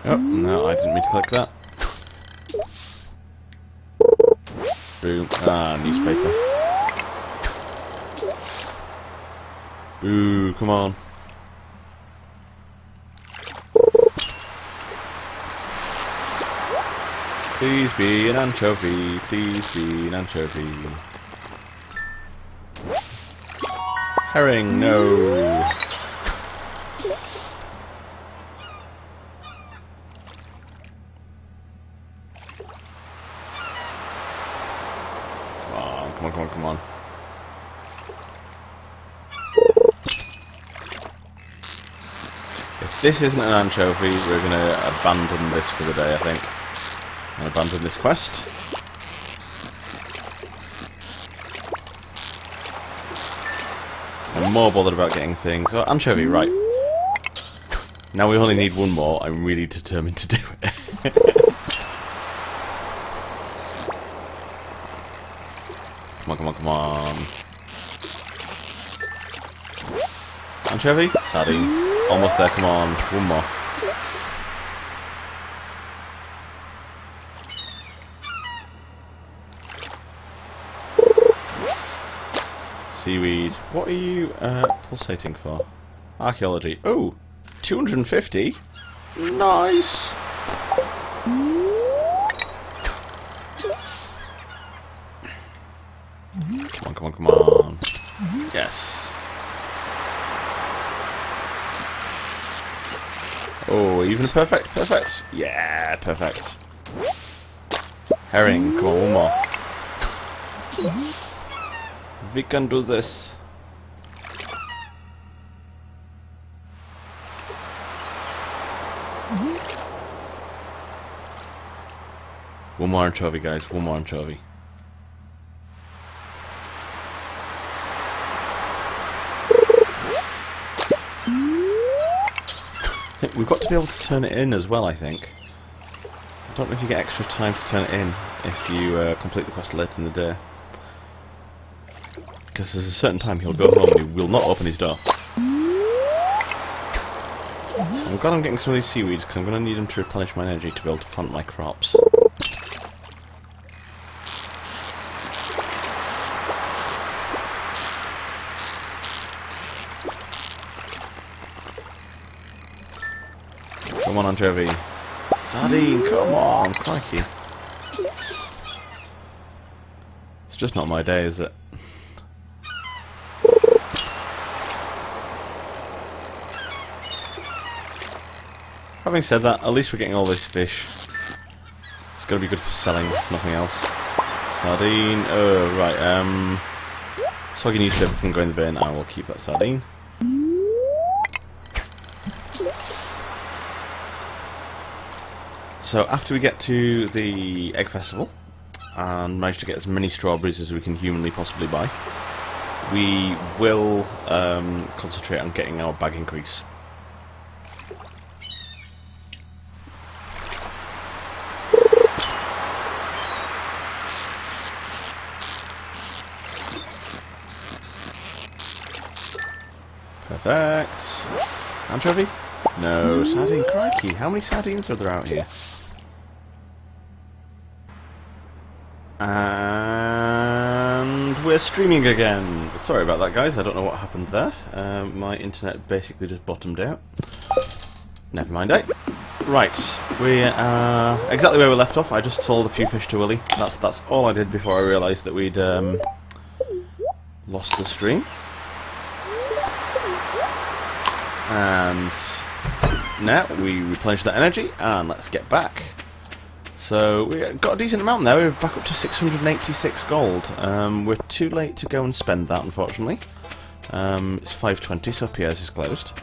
Oh, no, I didn't mean to click that. Boom. Ah, newspaper. Ooh, come on. Please be an anchovy. Please be an anchovy. Herring, no. Come on, come on, come on. If this isn't an anchovy, we're going to abandon this for the day, I think. And abandon this quest. I'm more bothered about getting things. Oh, anchovy, right. Now we only need one more. I'm really determined to do it. Come on, come on, come on. Anchovy? Sardine. Almost there, come on. One more. Seaweed. What are you pulsating for? Archaeology. Oh! 250? Nice! Come on, come on, come on. Yes. Oh, even perfect, perfect. Yeah, perfect. Herring, come on, one more. We can do this. One more anchovy, guys. One more anchovy. we've got to be able to turn it in as well, I think. I don't know if you get extra time to turn it in if you complete the quest late in the day. Because there's a certain time he'll go home and he will not open his door. I'm glad I'm getting some of these seaweeds because I'm going to need them to replenish my energy to be able to plant my crops. Come on, Anchovy. Sardine, come on, crikey. It's just not my day, is it? Having said that, at least we're getting all this fish. It's got to be good for selling, if nothing else. Sardine, oh, right, soggy newspaper can go in the bin, I will keep that sardine. So after we get to the egg festival, and manage to get as many strawberries as we can humanly possibly buy, we will concentrate on getting our bag increase. Perfect. Anchovy? No, sardine, crikey. How many sardines are there out here? And we're streaming again. Sorry about that, guys. I don't know what happened there. My internet basically just bottomed out. Never mind, eh? Right, we are exactly where we left off. I just sold a few fish to Willy. That's all I did before I realised that we'd lost the stream. And now we replenish that energy, and let's get back. So we got a decent amount there. We're back up to 686 gold. We're too late to go and spend that, unfortunately. It's 5:20, so Pierre's is closed.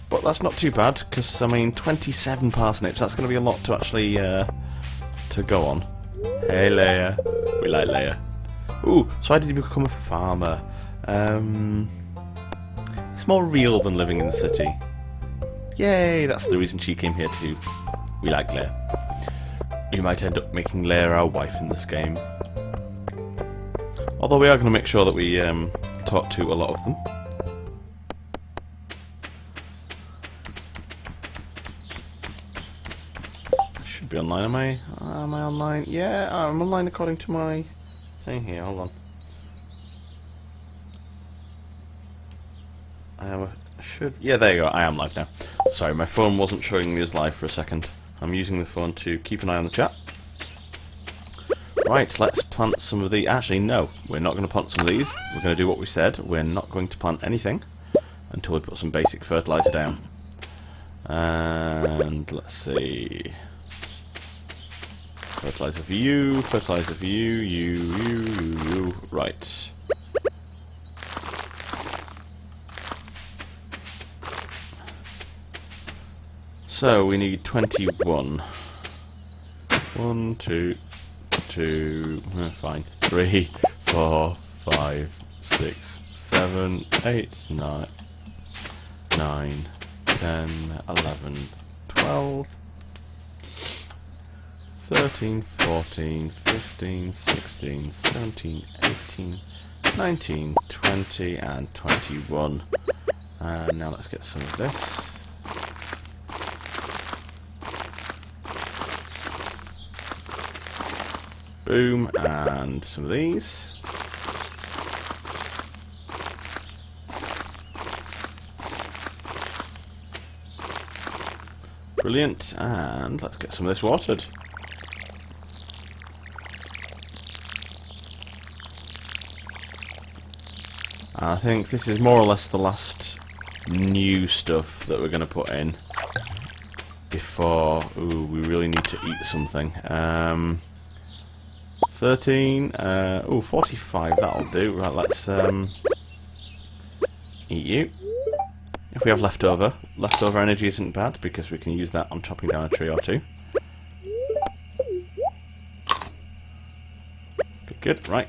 But that's not too bad, because, I mean, 27 parsnips, that's going to be a lot to actually to go on. Hey, Leia. We like Leia. Ooh, so why did you become a farmer? It's more real than living in the city. Yay, that's the reason she came here too. We like Leia. We might end up making Leia our wife in this game. Although we are going to make sure that we talk to a lot of them. I should be online, am I? Am I online? Yeah, I'm online according to my thing here. Hold on. Yeah, there you go. I am live now. Sorry, my phone wasn't showing me as live for a second. I'm using the phone to keep an eye on the chat. Right, let's plant some of the... Actually, no, we're not going to plant some of these. We're going to do what we said. We're not going to plant anything until we put some basic fertilizer down. And let's see... Fertilizer for you, you. Right. So we need 21. 1, 2, fine. 3, 4, 5, 6, 7, 8, 9, 10, 11, 12, 13, 14, 15, 16, 17, 18, 19, 20, and 21. And now let's get some of this. Boom, and some of these. Brilliant, and let's get some of this watered. I think this is more or less the last new stuff that we're going to put in before we really need to eat something. 13, 45, that'll do. Right, let's eat you. If we have leftover energy isn't bad because we can use that on chopping down a tree or two. Good, right.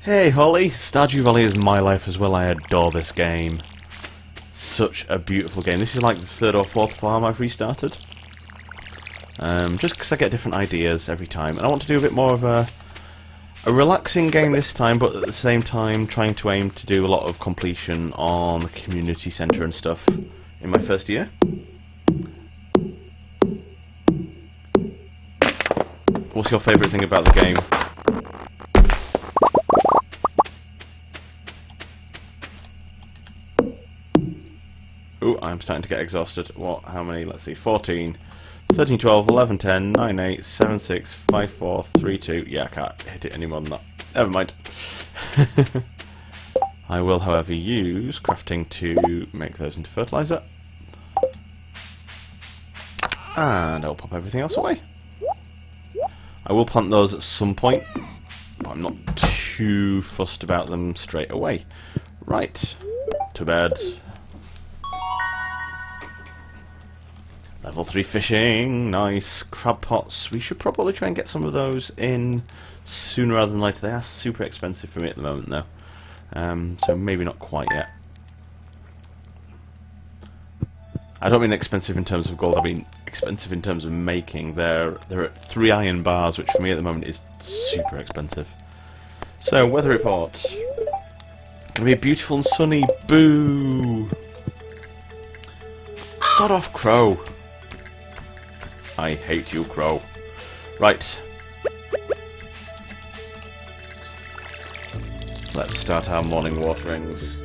Hey Holly, Stardew Valley is my life as well. I adore this game. Such a beautiful game. This is like the third or fourth farm I've restarted. Just because I get different ideas every time. And I want to do a bit more of a relaxing game this time, but at the same time trying to aim to do a lot of completion on the community centre and stuff in my first year. What's your favourite thing about the game? Ooh, I'm starting to get exhausted. What? How many? Let's see. 14, 13, 12, 11, 10, 9, 8, 7, 6, 5, 4, 3, 2. Yeah, I can't hit it any more than that. Never mind. I will, however, use crafting to make those into fertilizer. And I'll pop everything else away. I will plant those at some point, but I'm not too fussed about them straight away. Right. To bed. Level 3 fishing, nice. Crab pots, we should probably try and get some of those in sooner rather than later. They are super expensive for me at the moment though, so maybe not quite yet. I don't mean expensive in terms of gold, I mean expensive in terms of making. They're at 3 iron bars, which for me at the moment is super expensive. So, weather report. Gonna be beautiful and sunny, boo! Sod off, crow! I hate you, crow. Right. Let's start our morning waterings.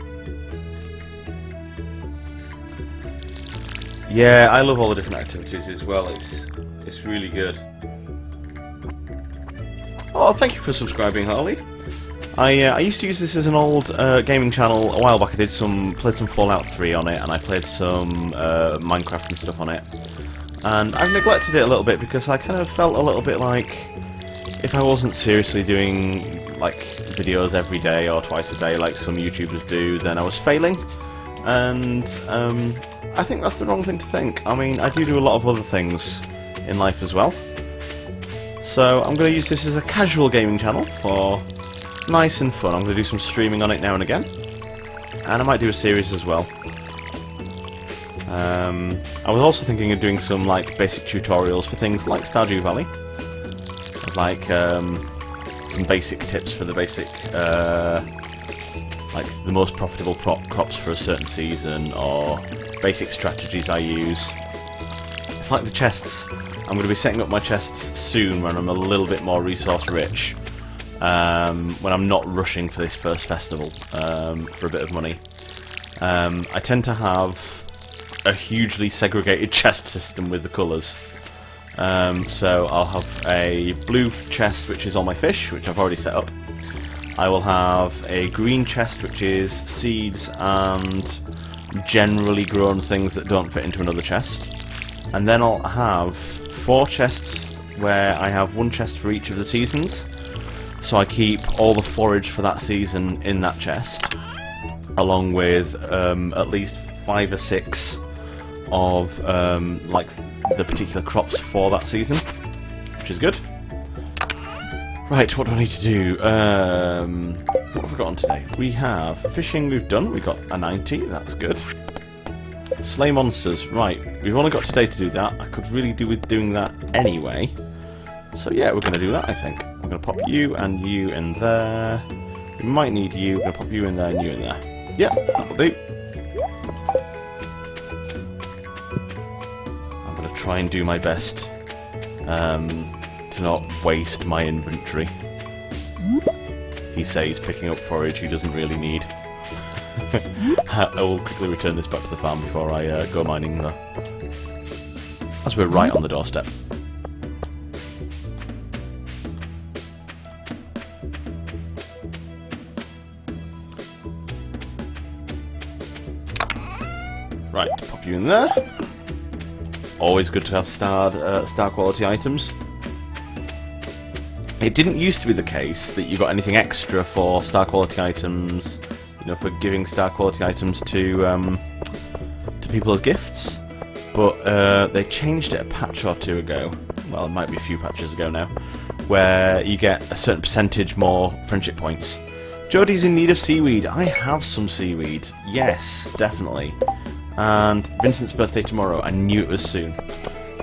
Yeah, I love all the different activities as well. It's really good. Oh, thank you for subscribing, Harley. I used to use this as an old gaming channel a while back. I played some Fallout 3 on it, and I played some Minecraft and stuff on it. And I've neglected it a little bit because I kind of felt a little bit like if I wasn't seriously doing like videos every day or twice a day like some YouTubers do, then I was failing. And I think that's the wrong thing to think. I mean, I do a lot of other things in life as well. So I'm going to use this as a casual gaming channel for nice and fun. I'm going to do some streaming on it now and again. And I might do a series as well. I was also thinking of doing some like basic tutorials for things like Stardew Valley. Like some basic tips for the basic like the most profitable crops for a certain season, or basic strategies I use. It's like the chests. I'm going to be setting up my chests soon when I'm a little bit more resource rich, when I'm not rushing for this first festival for a bit of money. I tend to have a hugely segregated chest system with the colours. So I'll have a blue chest which is all my fish, which I've already set up. I will have a green chest which is seeds and generally grown things that don't fit into another chest. And then I'll have 4 chests where I have 1 chest for each of the seasons. So I keep all the forage for that season in that chest, along with at least 5 or 6 of like the particular crops for that season, which is good. Right, what do I need to do? What have we got on today? We have fishing, we've done, we got a 90, that's good. Slay monsters, right, we've only got today to do that. I could really do with doing that anyway. So yeah, we're going to do that, I think. I'm going to pop you and you in there. We might need you, we're going to pop you in there and you in there. Yeah, that'll do. I'm going to try and do my best to not waste my inventory. He says, picking up forage he doesn't really need. I will quickly return this back to the farm before I go mining though, as we're right on the doorstep. Right, pop you in there. Always good to have star quality items. It didn't used to be the case that you got anything extra for star quality items, you know, for giving star quality items to people as gifts, but they changed it a patch or 2 ago. Well, it might be a few patches ago now, where you get a certain percentage more friendship points. Jodie's in need of seaweed. I have some seaweed. Yes, definitely. And Vincent's birthday tomorrow. I knew it was soon.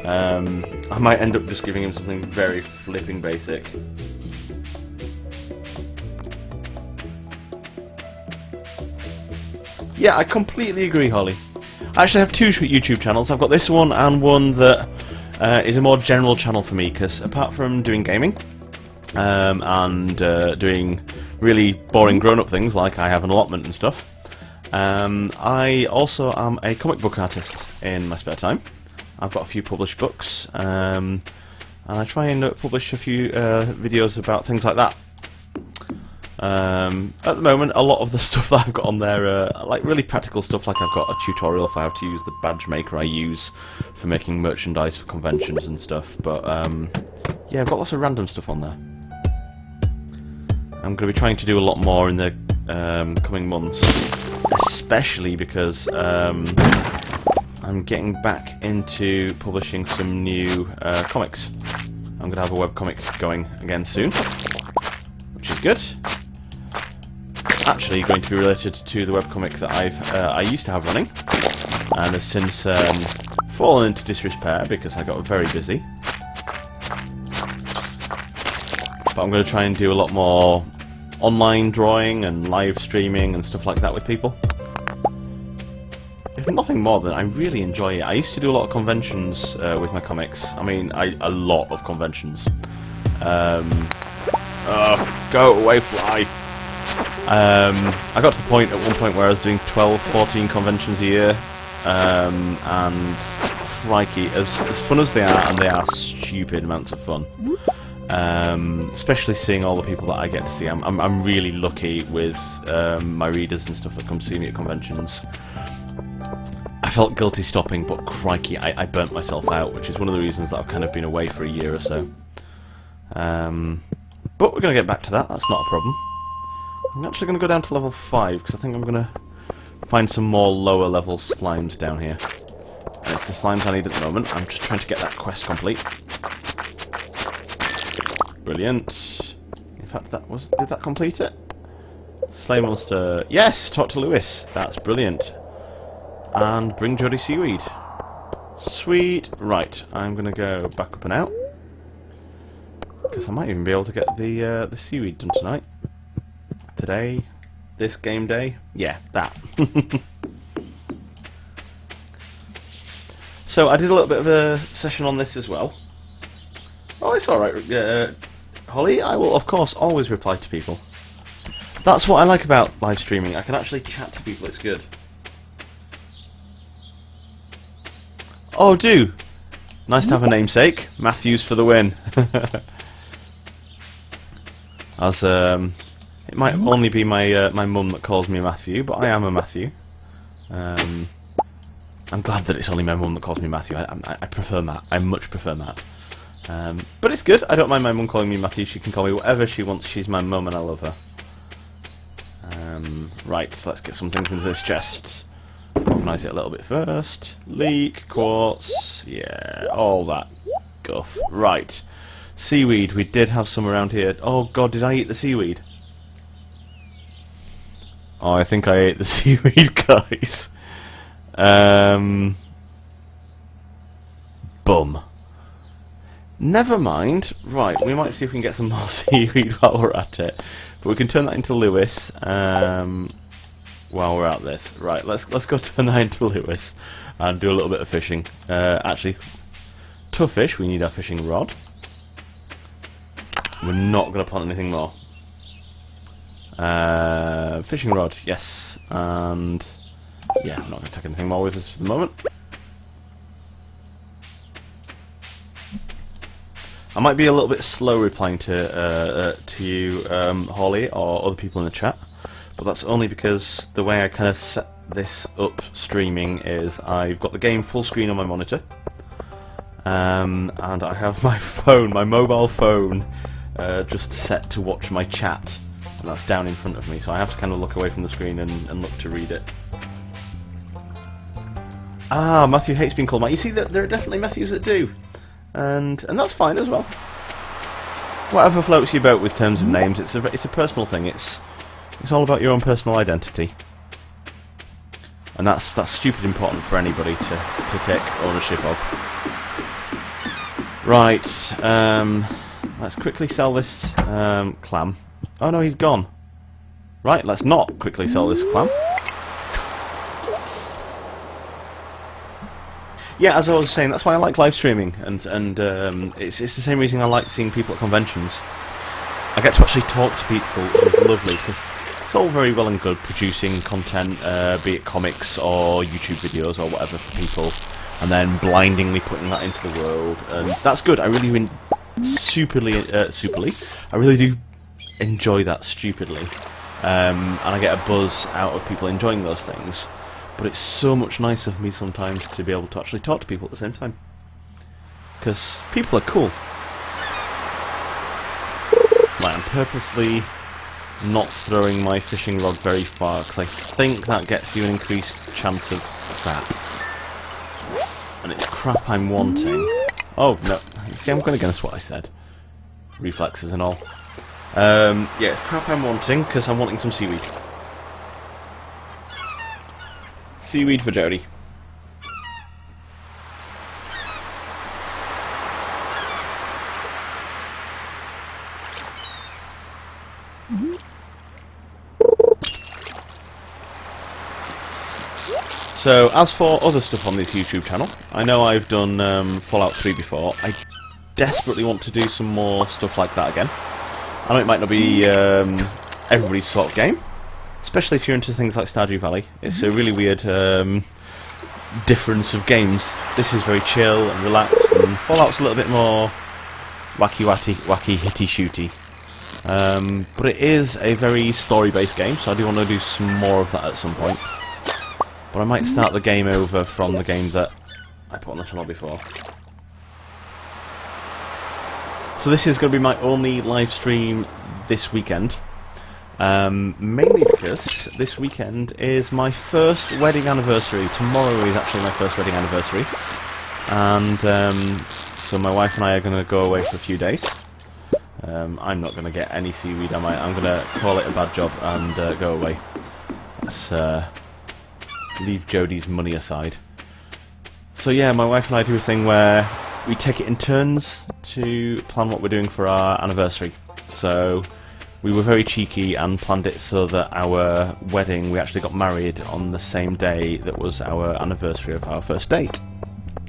I might end up just giving him something very flipping basic. Yeah, I completely agree, Holly. I actually have two YouTube channels. I've got this one and one that is a more general channel for me, because apart from doing gaming and doing really boring grown-up things like I have an allotment and stuff, I also am a comic book artist in my spare time. I've got a few published books, and I try and publish a few videos about things like that. At the moment, a lot of the stuff that I've got on there are like really practical stuff, like I've got a tutorial for how to use the badge maker I use for making merchandise for conventions and stuff, but yeah, I've got lots of random stuff on there. I'm going to be trying to do a lot more in the coming months, especially because I'm getting back into publishing some new comics. I'm going to have a webcomic going again soon, which is good. Actually going to be related to the webcomic that I used to have running, and has since fallen into disrepair because I got very busy. But I'm going to try and do a lot more online drawing and live streaming and stuff like that with people. If nothing more than I really enjoy it. I used to do a lot of conventions with my comics. I mean, a lot of conventions. Go away, fly! I got to the point at one point where I was doing 12, 14 conventions a year, and crikey, as fun as they are, and they are stupid amounts of fun. Especially seeing all the people that I get to see. I'm really lucky with my readers and stuff that come see me at conventions. I felt guilty stopping, but crikey, I burnt myself out, which is one of the reasons that I've kind of been away for a year or so. But we're going to get back to that, that's not a problem. I'm actually going to go down to level 5, because I think I'm going to find some more lower level slimes down here. And it's the slimes I need at the moment. I'm just trying to get that quest complete. Brilliant. In fact, did that complete it? Slay monster. Yes, talk to Lewis. That's brilliant. And bring Jodie seaweed. Sweet. Right, I'm going to go back up and out, because I might even be able to get the seaweed done tonight. Today, this game day, yeah, that. So I did a little bit of a session on this as well. Oh, it's alright, Holly, I will of course always reply to people. That's what I like about live streaming, I can actually chat to people, it's good. Oh, do! Nice to have a namesake, Matthews for the win. As, it might only be my my mum that calls me Matthew, but I am a Matthew. I'm glad that it's only my mum that calls me Matthew. I prefer Matt. I much prefer Matt. But it's good. I don't mind my mum calling me Matthew. She can call me whatever she wants. She's my mum and I love her. Right, so let's get some things into this chest. Organise it a little bit first. Leek, quartz, yeah, all that guff. Right. Seaweed. We did have some around here. Oh god, did I eat the seaweed? Oh, I think I ate the seaweed, guys. Bum. Never mind. Right, we might see if we can get some more seaweed while we're at it. But we can turn that into Lewis while we're at this. Right, let's go turn that into Lewis and do a little bit of fishing. Actually, to fish, we need our fishing rod. We're not going to plant anything more. Fishing rod, yes, and yeah, I'm not going to take anything more with us for the moment. I might be a little bit slow replying to you, Holly, or other people in the chat, but that's only because the way I kind of set this up streaming is I've got the game full screen on my monitor, and I have my phone, my mobile phone, just set to watch my chat. And that's down in front of me, so I have to kind of look away from the screen and look to read it. Ah, Matthew hates being called Matt. You see, there are definitely Matthews that do, and that's fine as well. Whatever floats your boat with terms of names, it's a personal thing. It's It's all about your own personal identity. And that's stupid important for anybody to take ownership of. Right, let's quickly sell this clam. Oh no, he's gone. Right, let's not quickly sell this clam. Yeah, as I was saying, that's why I like live streaming, and it's the same reason I like seeing people at conventions. I get to actually talk to people, which is lovely, because it's all very well and good producing content, be it comics or YouTube videos or whatever for people, and then blindingly putting that into the world, and that's good. I really I really do enjoy that stupidly, and I get a buzz out of people enjoying those things. But it's so much nicer for me sometimes to be able to actually talk to people at the same time, because people are cool. Right, I'm purposely not throwing my fishing rod very far, because I think that gets you an increased chance of crap. And it's crap I'm wanting. Oh, no. See, I'm going against what I said. Reflexes and all. Yeah, it's crap I'm wanting, because I'm wanting some seaweed. Seaweed for Jody. So, as for other stuff on this YouTube channel, I know I've done Fallout 3 before. I desperately want to do some more stuff like that again. I know it might not be everybody's sort of game, especially if you're into things like Stardew Valley. It's a really weird difference of games. This is very chill and relaxed, and Fallout's a little bit more wacky hitty shooty. But it is a very story-based game, so I do want to do some more of that at some point. But I might start the game over from the game that I put on the channel before. So this is going to be my only live stream this weekend. Mainly because this weekend is my first wedding anniversary. Tomorrow is actually my first wedding anniversary. And so my wife and I are going to go away for a few days. I'm not going to get any seaweed, am I? I'm going to call it a bad job and go away. Let's leave Jodie's money aside. So yeah, my wife and I do a thing where we take it in turns to plan what we're doing for our anniversary. So we were very cheeky and planned it so that our wedding, we actually got married on the same day that was our anniversary of our first date,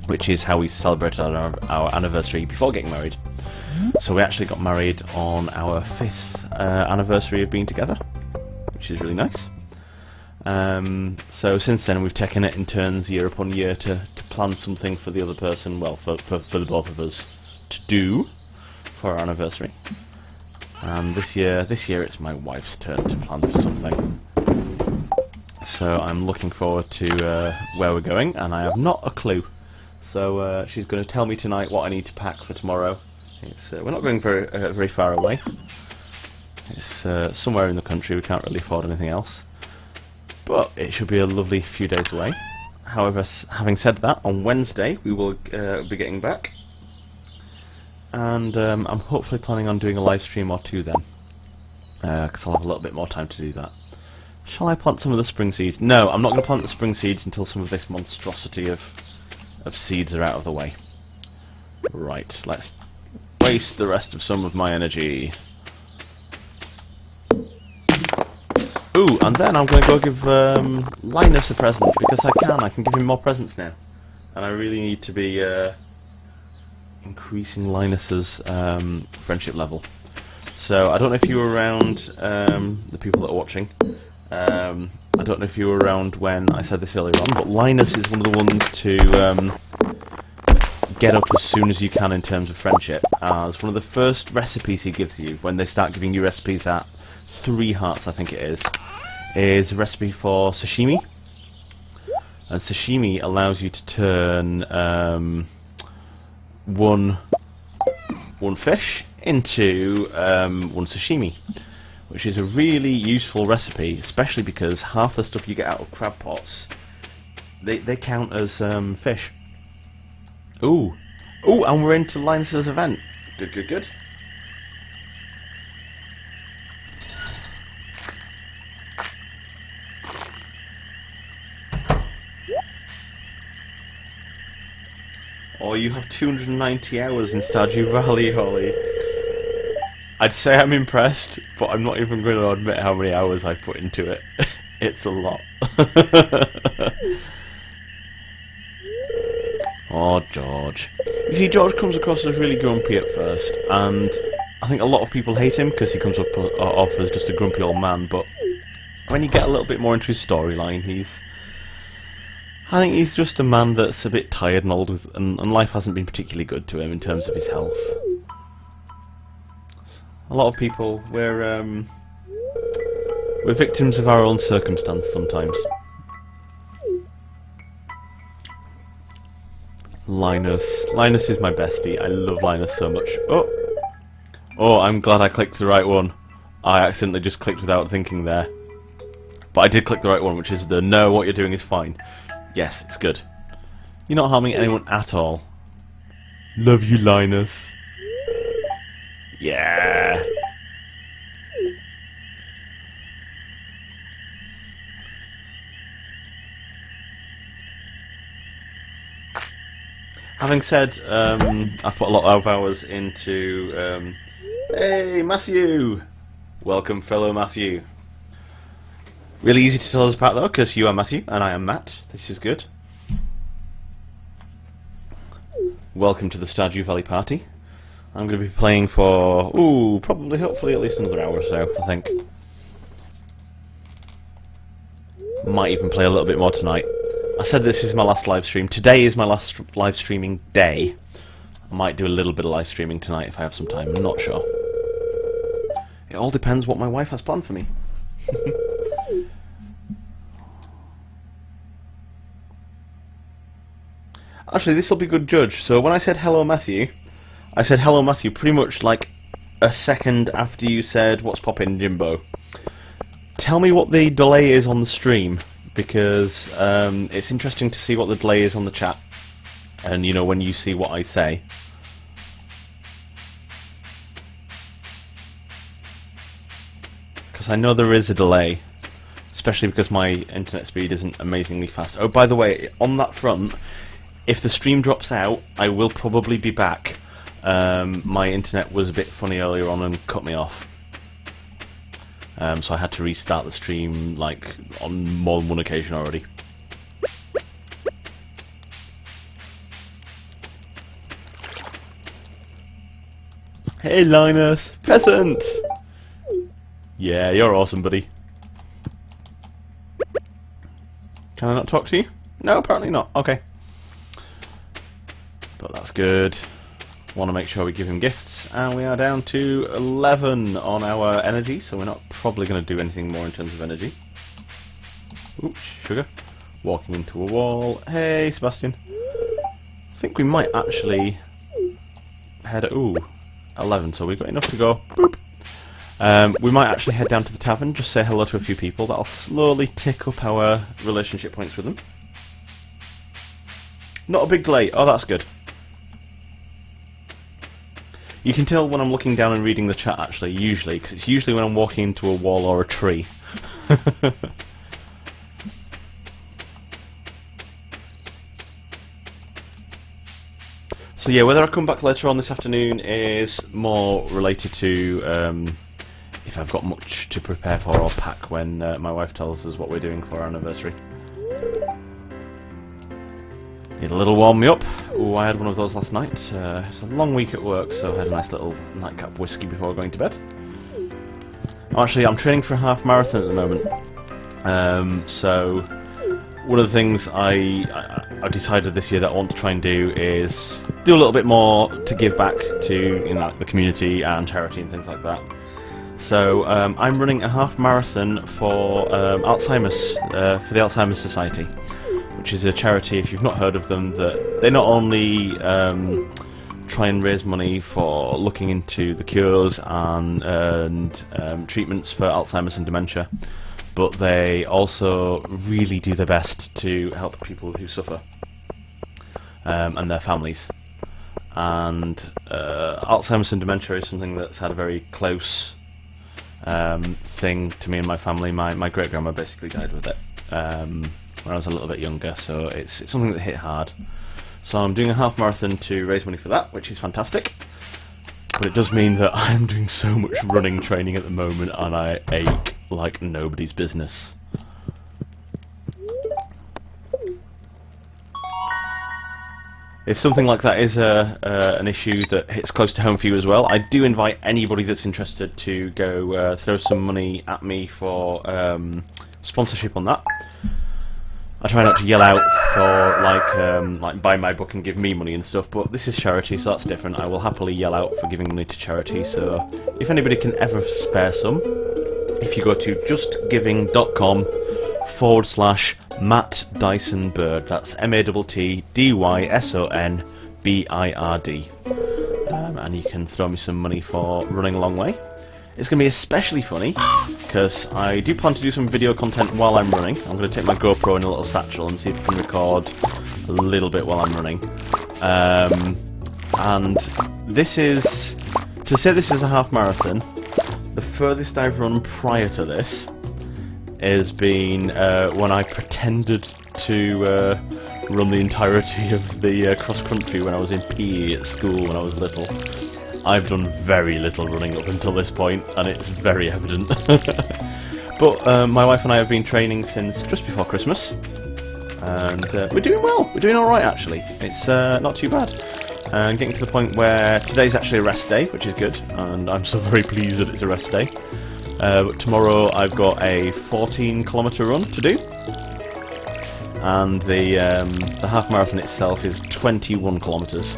which is how we celebrated our anniversary before getting married. So we actually got married on our 5th anniversary of being together, which is really nice. So since then we've taken it in turns year upon year to plan something for the other person, well, for the both of us to do for our anniversary. And this year it's my wife's turn to plan for something. So I'm looking forward to where we're going, and I have not a clue. So she's going to tell me tonight what I need to pack for tomorrow. We're not going very far away. It's somewhere in the country. We can't really afford anything else. But it should be a lovely few days away. However, having said that, on Wednesday we will be getting back. And I'm hopefully planning on doing a live stream or two then. Because I'll have a little bit more time to do that. Shall I plant some of the spring seeds? No, I'm not going to plant the spring seeds until some of this monstrosity of seeds are out of the way. Right, let's waste the rest of some of my energy. Ooh, and then I'm going to go give Linus a present, because I can give him more presents now. And I really need to be increasing Linus's friendship level. So, I don't know if you were around, the people that are watching, I don't know if you were around when I said this earlier on, but Linus is one of the ones to get up as soon as you can in terms of friendship, as one of the first recipes he gives you, when they start giving you recipes at 3 hearts, I think it is a recipe for sashimi. And sashimi allows you to turn one fish into one sashimi, which is a really useful recipe, especially because half the stuff you get out of crab pots, they count as fish. Ooh, and we're into Linus's event. Good. Or you have 290 hours in Stardew Valley, Holly. I'd say I'm impressed, but I'm not even going to admit how many hours I've put into it. It's a lot. Oh, George. You see, George comes across as really grumpy at first, and I think a lot of people hate him because he comes off as just a grumpy old man, but when you get a little bit more into his storyline, I think he's just a man that's a bit tired and old, and life hasn't been particularly good to him in terms of his health. A lot of people, we're victims of our own circumstance sometimes. Linus is my bestie. I love Linus so much. Oh, I'm glad I clicked the right one. I accidentally just clicked without thinking there. But I did click the right one, which is the no, what you're doing is fine. Yes, it's good. You're not harming anyone at all. Love you, Linus. Yeah. Having said, I've put a lot of hours into... hey, Matthew! Welcome, fellow Matthew. Really easy to tell us apart, though, because you are Matthew, and I am Matt. This is good. Welcome to the Stardew Valley party. I'm going to be playing for, probably, hopefully, at least another hour or so, I think. Might even play a little bit more tonight. I said this is my last live stream. Today is my last live streaming day. I might do a little bit of live streaming tonight if I have some time. I'm not sure. It all depends what my wife has planned for me. Actually, this will be a good judge. So when I said hello, Matthew, I said hello, Matthew pretty much like a second after you said what's poppin', Jimbo. Tell me what the delay is on the stream, because it's interesting to see what the delay is on the chat, and you know, when you see what I say. Because I know there is a delay, especially because my internet speed isn't amazingly fast. Oh, by the way, on that front, if the stream drops out, I will probably be back. My internet was a bit funny earlier on and cut me off. So I had to restart the stream, like, on more than one occasion already. Hey, Linus! Peasant! Yeah, you're awesome, buddy. Can I not talk to you? No, apparently not. Okay. But that's good. Want to make sure we give him gifts, and we are down to 11 on our energy, so we're not probably going to do anything more in terms of energy. Oops, sugar. Walking into a wall. Hey, Sebastian. I think we might actually head... 11, so we've got enough to go. Boop. We might actually head down to the tavern, just say hello to a few people. That'll slowly tick up our relationship points with them. Not a big delay. Oh, that's good. You can tell when I'm looking down and reading the chat, actually, usually, because it's usually when I'm walking into a wall or a tree. So yeah, whether I come back later on this afternoon is more related to if I've got much to prepare for or pack when my wife tells us what we're doing for our anniversary. Need a little warm me up. Ooh, I had one of those last night. It's a long week at work, so I had a nice little nightcap whiskey before going to bed. Actually, I'm training for a half marathon at the moment. So one of the things I decided this year that I want to try and do is do a little bit more to give back to, you know, the community and charity and things like that. So I'm running a half marathon for Alzheimer's, for the Alzheimer's Society, which is a charity, if you've not heard of them, that they not only try and raise money for looking into the cures and treatments for Alzheimer's and dementia, but they also really do their best to help people who suffer and their families. And Alzheimer's and dementia is something that's had a very close thing to me and my family. My great-grandma basically died with it when I was a little bit younger, so it's something that hit hard. So I'm doing a half marathon to raise money for that, which is fantastic. But it does mean that I'm doing so much running training at the moment, and I ache like nobody's business. If something like that is an issue that hits close to home for you as well, I do invite anybody that's interested to go throw some money at me for sponsorship on that. I try not to yell out for like buy my book and give me money and stuff, but this is charity, so that's different. I will happily yell out for giving money to charity. So if anybody can ever spare some, if you go to justgiving.com/Matt Dyson Bird, that's MATTDYSONBIRD, and you can throw me some money for running a long way. It's going to be especially funny because I do plan to do some video content while I'm running. I'm going to take my GoPro in a little satchel and see if I can record a little bit while I'm running. And this is, to say this is a half marathon, the furthest I've run prior to this has been when I pretended to run the entirety of the cross country when I was in PE at school when I was little. I've done very little running up until this point, and it's very evident. But my wife and I have been training since just before Christmas, and we're doing well. We're doing alright, actually. It's not too bad. And getting to the point where today's actually a rest day, which is good, and I'm so very pleased that it's a rest day. But tomorrow I've got a 14-kilometre run to do, and the half marathon itself is 21 kilometres.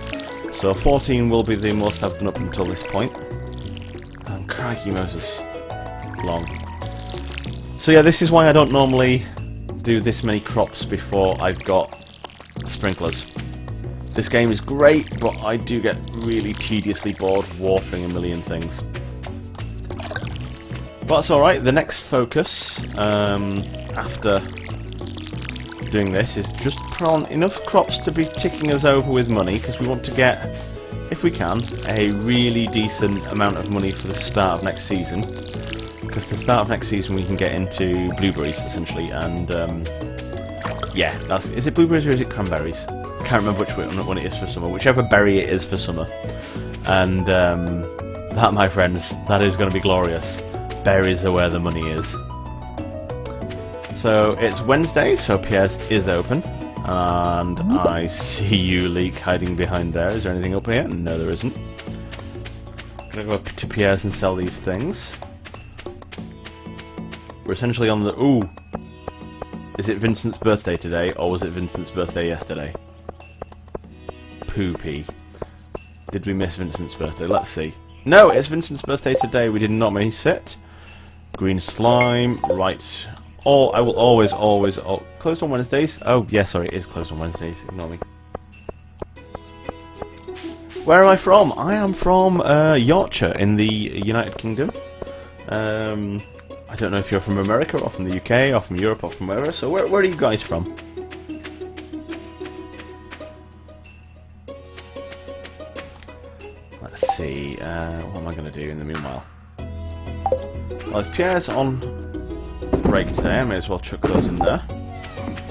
So 14 will be the most I've done up until this point. And crikey Moses, long. So yeah, this is why I don't normally do this many crops before I've got sprinklers. This game is great, but I do get really tediously bored watering a million things. But that's alright. The next focus after doing this is just put on enough crops to be ticking us over with money, because we want to get, if we can, a really decent amount of money for the start of next season, because the start of next season we can get into blueberries essentially, and yeah, is it blueberries or is it cranberries? I can't remember which one it is for summer, whichever berry it is for summer, and that, my friends, that is going to be glorious. Berries are where the money is. So it's Wednesday, so Pierre's is open, and I see you, Leek, hiding behind there. Is there anything up here? No, there isn't. I'm gonna go up to Pierre's and sell these things. We're essentially on the... Ooh! Is it Vincent's birthday today, or was it Vincent's birthday yesterday? Poopy. Did we miss Vincent's birthday? Let's see. No, it's Vincent's birthday today. We did not miss it. Green slime, right... Oh, I will always... closed on Wednesdays? Oh, yeah, sorry, it is closed on Wednesdays. Ignore me. Where am I from? I am from Yorkshire in the United Kingdom. I don't know if you're from America or from the UK or from Europe or from wherever. So where are you guys from? Let's see. What am I going to do in the meanwhile? Well, if Pierre's on break today, I may as well chuck those in there.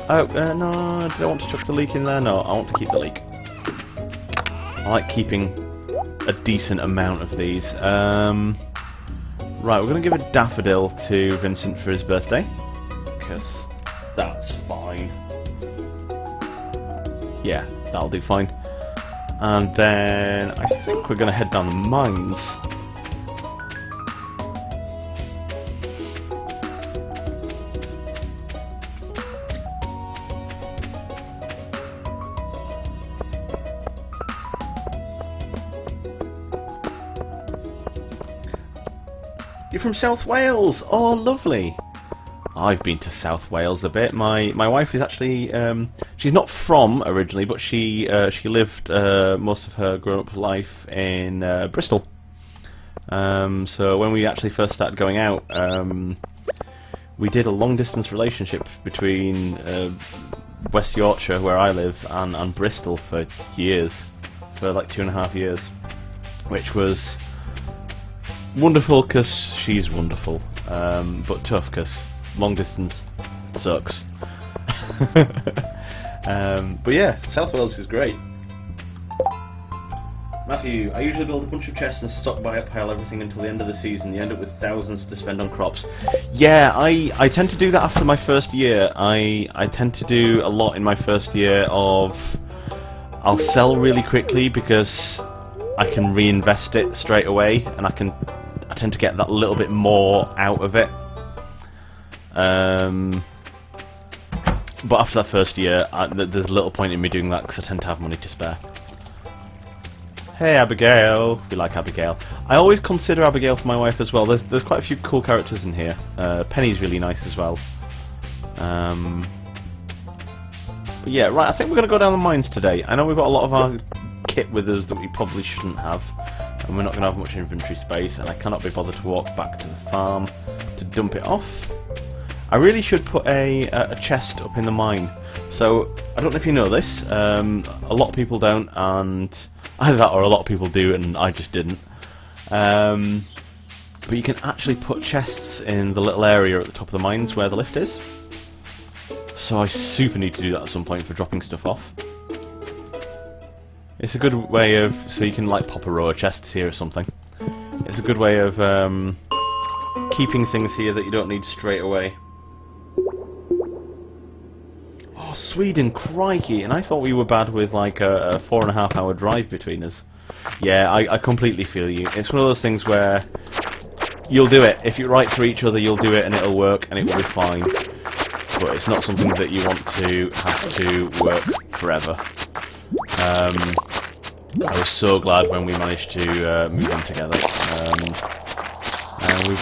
Oh, no, do I want to chuck the leek in there? No, I want to keep the leek. I like keeping a decent amount of these. Right, we're going to give a daffodil to Vincent for his birthday, because that's fine. Yeah, that'll do fine. And then I think we're going to head down the mines. You're from South Wales! Oh, lovely! I've been to South Wales a bit. My wife is actually... she's not from originally, but she lived most of her grown-up life in Bristol. So when we actually first started going out, we did a long-distance relationship between West Yorkshire, where I live, and Bristol for years. For like 2.5 years. Which was... wonderful because she's wonderful, but tough because long distance sucks. But yeah, South Wales is great. Matthew, I usually build a bunch of chests and stockpile everything until the end of the season. You end up with thousands to spend on crops. Yeah, I tend to do that after my first year. I tend to do a lot in my first year of... I'll sell really quickly because I can reinvest it straight away, and I tend to get that little bit more out of it. But after that first year, there's little point in me doing that because I tend to have money to spare. Hey Abigail, we like Abigail. I always consider Abigail for my wife as well. There's quite a few cool characters in here. Penny's really nice as well. But yeah, right. I think we're gonna go down the mines today. I know we've got a lot of our kit with us that we probably shouldn't have, and we're not gonna have much inventory space. And I cannot be bothered to walk back to the farm to dump it off. I really should put a chest up in the mine. So I don't know if you know this. A lot of people don't, and either that or a lot of people do, and I just didn't. But you can actually put chests in the little area at the top of the mines where the lift is. So I super need to do that at some point for dropping stuff off. It's a good way of... so you can like pop a row of chests here or something. It's a good way of keeping things here that you don't need straight away. Oh, Sweden, crikey! And I thought we were bad with like a 4.5 hour drive between us. Yeah, I completely feel you. It's one of those things where you'll do it. If you write for each other, you'll do it and it'll work and it will be fine. But it's not something that you want to have to work forever. I was so glad when we managed to move in together. And we've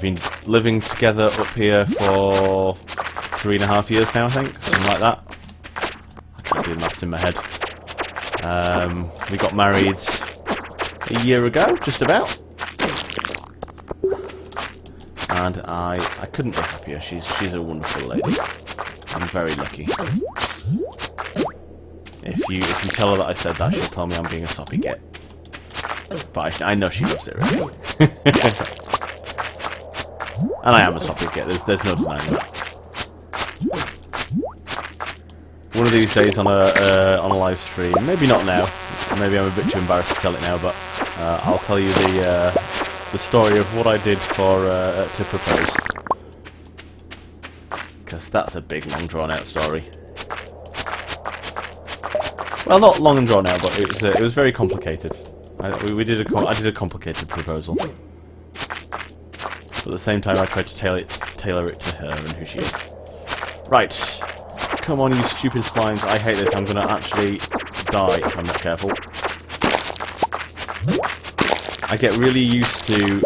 been living together up here for 3.5 years now, I think, something like that. I can't do the maths in my head. We got married a year ago, just about. And I couldn't be happier. She's a wonderful lady. I'm very lucky. If you tell her that I said that, she'll tell me I'm being a soppy git. But I know she loves it, really. And I am a soppy git. There's no denying that. One of these days on a live stream, maybe not now. Maybe I'm a bit too embarrassed to tell it now, but I'll tell you the story of what I did for to propose, because that's a big, long, drawn-out story. Well, not long and drawn out, but it was very complicated. I did a complicated proposal, but at the same time I tried to tailor it to her and who she is. Right, come on, you stupid slimes! I hate this. I'm gonna actually die if I'm not careful. I get really used to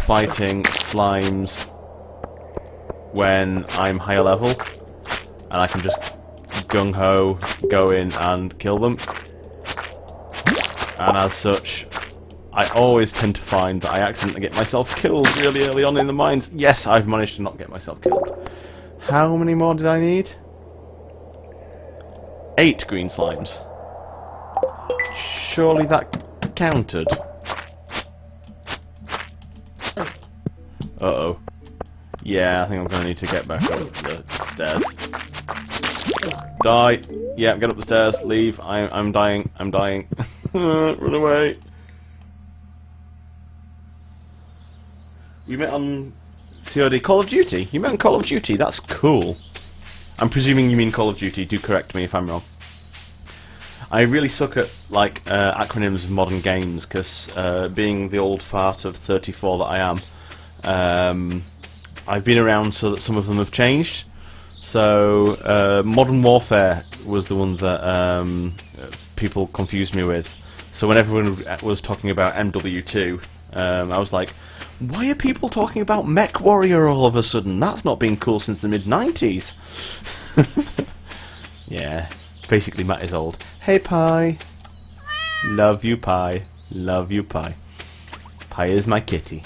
fighting slimes when I'm higher level, and I can just gung-ho go in and kill them. And as such, I always tend to find that I accidentally get myself killed really early on in the mines. Yes, I've managed to not get myself killed. How many more did I need? 8 green slimes. Surely that counted. Uh-oh. Yeah, I think I'm going to need to get back up the stairs. Die! Yeah, get up the stairs, leave. I'm dying, I'm dying. Run away. We met on COD Call of Duty? You met on Call of Duty? That's cool. I'm presuming you mean Call of Duty. Do correct me if I'm wrong. I really suck at like acronyms of modern games because being the old fart of 34 that I am, I've been around so that some of them have changed. So Modern Warfare was the one that people confused me with. So when everyone was talking about MW2, I was like, why are people talking about Mech Warrior all of a sudden? That's not been cool since the mid-90s. Yeah, basically Matt is old. Hey Pie. Love you, Pie. Love you, Pie. Pie is my kitty.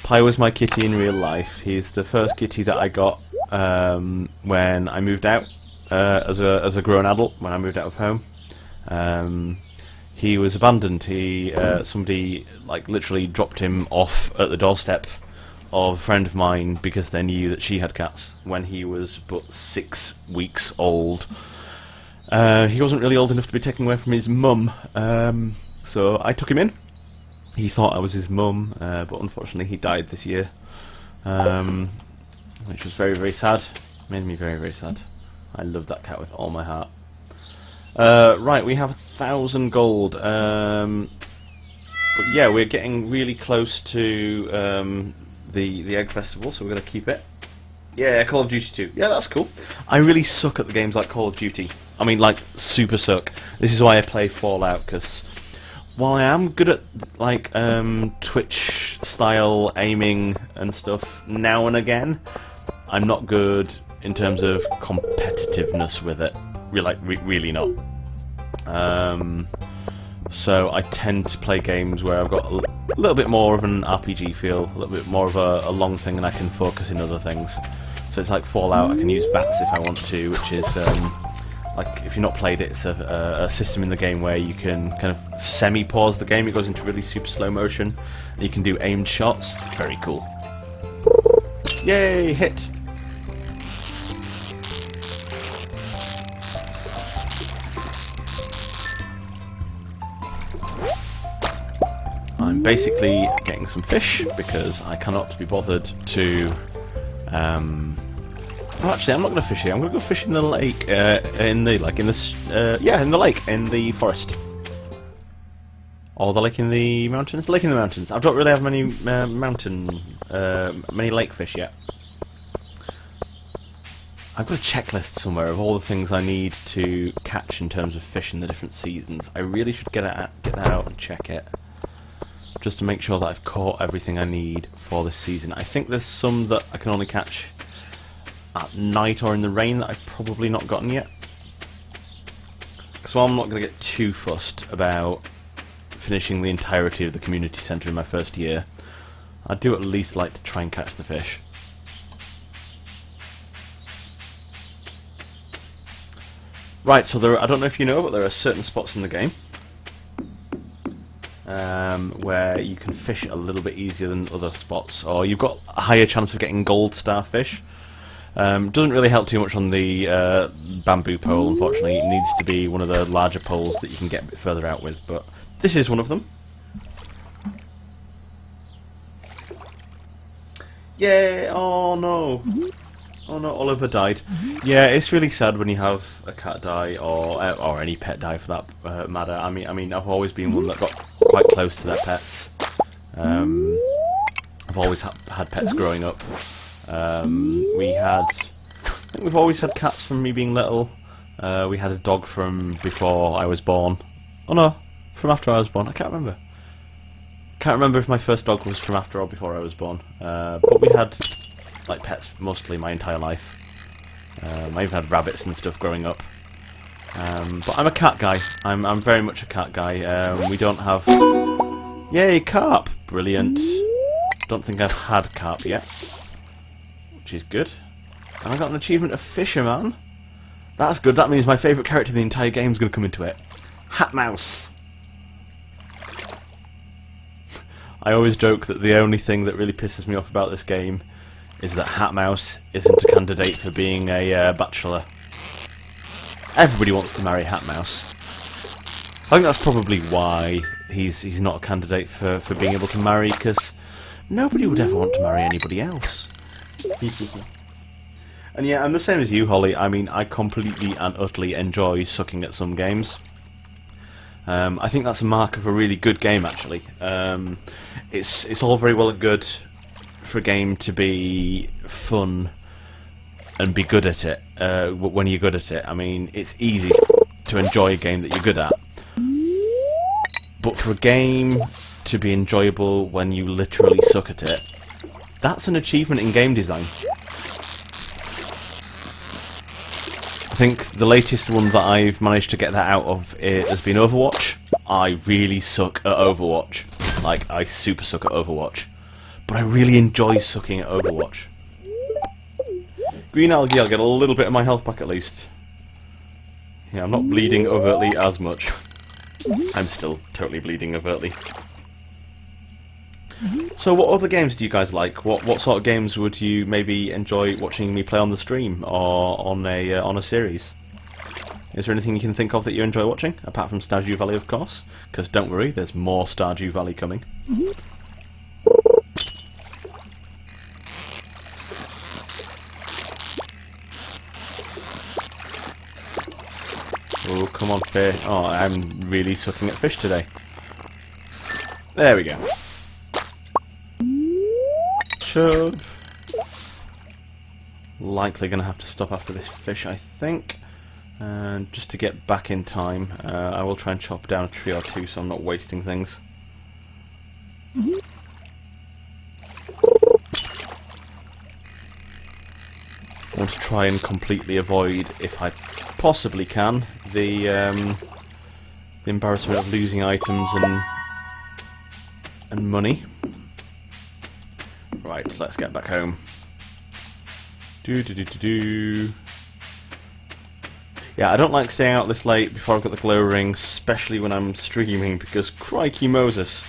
Pie was my kitty in real life. He's the first kitty that I got when I moved out as a grown adult, when I moved out of home. He was abandoned. Somebody like literally dropped him off at the doorstep of a friend of mine because they knew that she had cats when he was but 6 weeks old. He wasn't really old enough to be taken away from his mum, so I took him in. He thought I was his mum, but unfortunately he died this year, which was very, very sad. Made me very, very sad. I love that cat with all my heart. Right, we have 1,000 gold. But yeah, we're getting really close to the Egg Festival, so we're going to keep it. Yeah, Call of Duty 2. Yeah, that's cool. I really suck at the games like Call of Duty. I mean, like, super suck. This is why I play Fallout, because while I am good at, like, Twitch-style aiming and stuff now and again, I'm not good in terms of competitiveness with it. Really not. So I tend to play games where I've got a little bit more of an RPG feel, a little bit more of a long thing, and I can focus in other things. So it's like Fallout, I can use VATS if I want to, which is, like, if you've not played it, it's a system in the game where you can kind of semi-pause the game. It goes into really super slow motion, and you can do aimed shots. Very cool. Yay, hit! I'm basically getting some fish because I cannot be bothered to. Well, actually, I'm not going to fish here. I'm going to go fish in the lake, in the lake, in the forest, or the lake in the mountains. The lake in the mountains. I don't really have many many lake fish yet. I've got a checklist somewhere of all the things I need to catch in terms of fish in the different seasons. I really should get that out and check it, just to make sure that I've caught everything I need for this season. I think there's some that I can only catch at night or in the rain that I've probably not gotten yet. So I'm not going to get too fussed about finishing the entirety of the community centre in my first year. I do at least like to try and catch the fish. Right, so I don't know if you know, but there are certain spots in the game where you can fish a little bit easier than other spots, or you've got a higher chance of getting gold starfish. Doesn't really help too much on the bamboo pole, unfortunately. It needs to be one of the larger poles that you can get a bit further out with, but this is one of them. Yay! Oh no! Oh no, Oliver died. Yeah, it's really sad when you have a cat die, or any pet die for that matter. I mean, I've always been one that got quite close to their pets. I've always had pets growing up. I think we've always had cats from me being little. We had a dog from before I was born. Oh no, from after I was born. I can't remember. Can't remember if my first dog was from after or before I was born. But we had like pets mostly my entire life. I even had rabbits and stuff growing up. But I'm a cat guy. I'm very much a cat guy. We don't have. Yay, carp! Brilliant. Don't think I've had carp yet, which is good. And I got an achievement of Fisherman. That's good. That means my favourite character in the entire game is going to come into it. Hat Mouse. I always joke that the only thing that really pisses me off about this game is that Hat Mouse isn't a candidate for being a bachelor. Everybody wants to marry Hat Mouse. I think that's probably why he's not a candidate for being able to marry, because nobody would ever want to marry anybody else. And yeah, I'm the same as you, Holly. I mean, I completely and utterly enjoy sucking at some games. I think that's a mark of a really good game, actually. It's all very well and good for a game to be fun and be good at it. When you're good at it, I mean, it's easy to enjoy a game that you're good at. But for a game to be enjoyable when you literally suck at it, that's an achievement in game design. I think the latest one that I've managed to get that out of has been Overwatch. I really suck at Overwatch. Like, I super suck at Overwatch. But I really enjoy sucking at Overwatch. Green algae, I'll get a little bit of my health back at least. Yeah, I'm not bleeding overtly as much. I'm still totally bleeding overtly. So what other games do you guys like? What sort of games would you maybe enjoy watching me play on the stream or on a series? Is there anything you can think of that you enjoy watching, apart from Stardew Valley, of course? Because don't worry, there's more Stardew Valley coming. Oh, come on, fish. Oh, I'm really sucking at fish today. There we go. Chub. Likely going to have to stop after this fish, I think. And just to get back in time, I will try and chop down a tree or two so I'm not wasting things. I want to try and completely avoid, if I possibly can, the embarrassment of losing items and money. Right, let's get back home. Yeah, I don't like staying out this late before I've got the glow ring, especially when I'm streaming, because crikey Moses,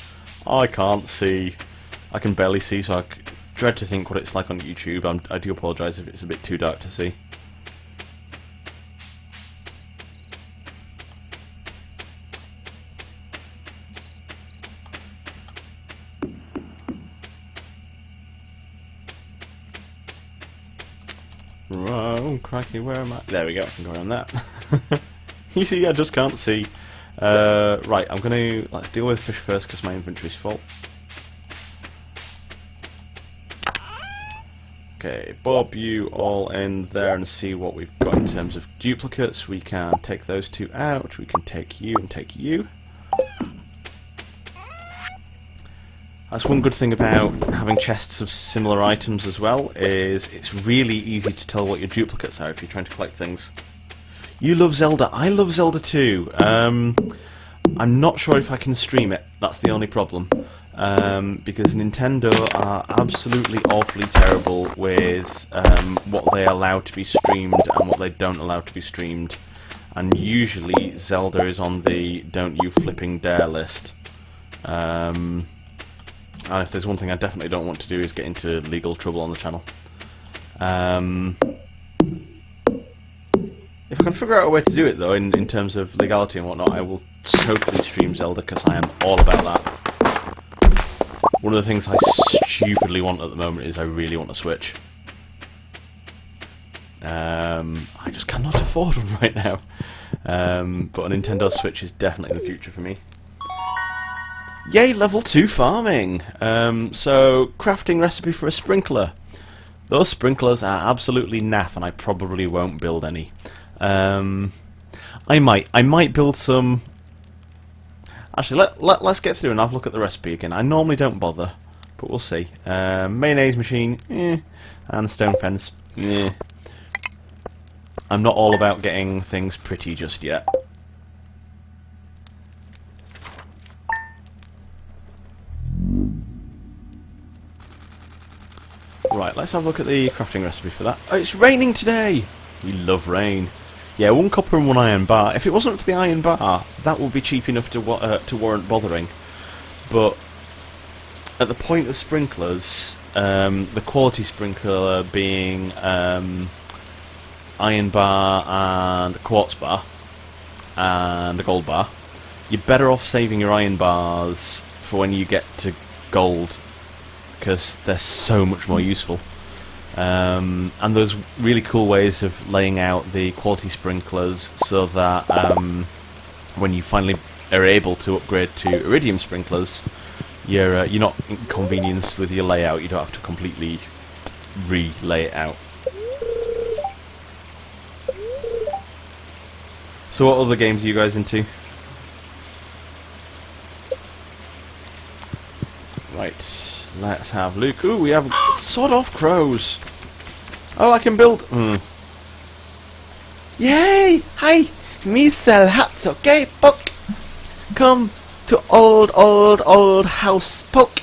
I can't see. I can barely see, so I dread to think what it's like on YouTube. I do apologise if it's a bit too dark to see. Oh, crikey, where am I? There we go, I can go around that. You see, I just can't see. Right, let's deal with fish first because my inventory's full. Okay, Bob, you all in there and see what we've got in terms of duplicates. We can take those two out, we can take you and take you. That's one good thing about having chests of similar items as well, is it's really easy to tell what your duplicates are if you're trying to collect things. You love Zelda, I love Zelda too. I'm not sure if I can stream it, that's the only problem. Because Nintendo are absolutely awfully terrible with what they allow to be streamed and what they don't allow to be streamed. And usually Zelda is on the don't you flipping dare list. And if there's one thing I definitely don't want to do is get into legal trouble on the channel. If I can figure out a way to do it though, in terms of legality and whatnot, I will totally stream Zelda because I am all about that. One of the things I stupidly want at the moment is I really want a Switch. I just cannot afford one right now. But a Nintendo Switch is definitely the future for me. Yay, level 2 farming! So, crafting recipe for a sprinkler. Those sprinklers are absolutely naff and I probably won't build any. I might build some... Actually, let's get through and have a look at the recipe again. I normally don't bother, but we'll see. Mayonnaise machine, and stone fence, I'm not all about getting things pretty just yet. Right, let's have a look at the crafting recipe for that. Oh, it's raining today! We love rain. Yeah, 1 copper and 1 iron bar. If it wasn't for the iron bar, that would be cheap enough to warrant bothering. But at the point of sprinklers, the quality sprinkler being iron bar and a quartz bar and a gold bar, you're better off saving your iron bars for when you get to gold, because they're so much more useful. And there's really cool ways of laying out the quality sprinklers so that when you finally are able to upgrade to iridium sprinklers, you're not inconvenienced with your layout. You don't have to completely re-lay it out. So what other games are you guys into? Right, let's have Luke. Ooh, we have sawed-off crows. Oh, I can build. Yay! Hi, me sell hats, okay, Poke? Come to old house, Poke.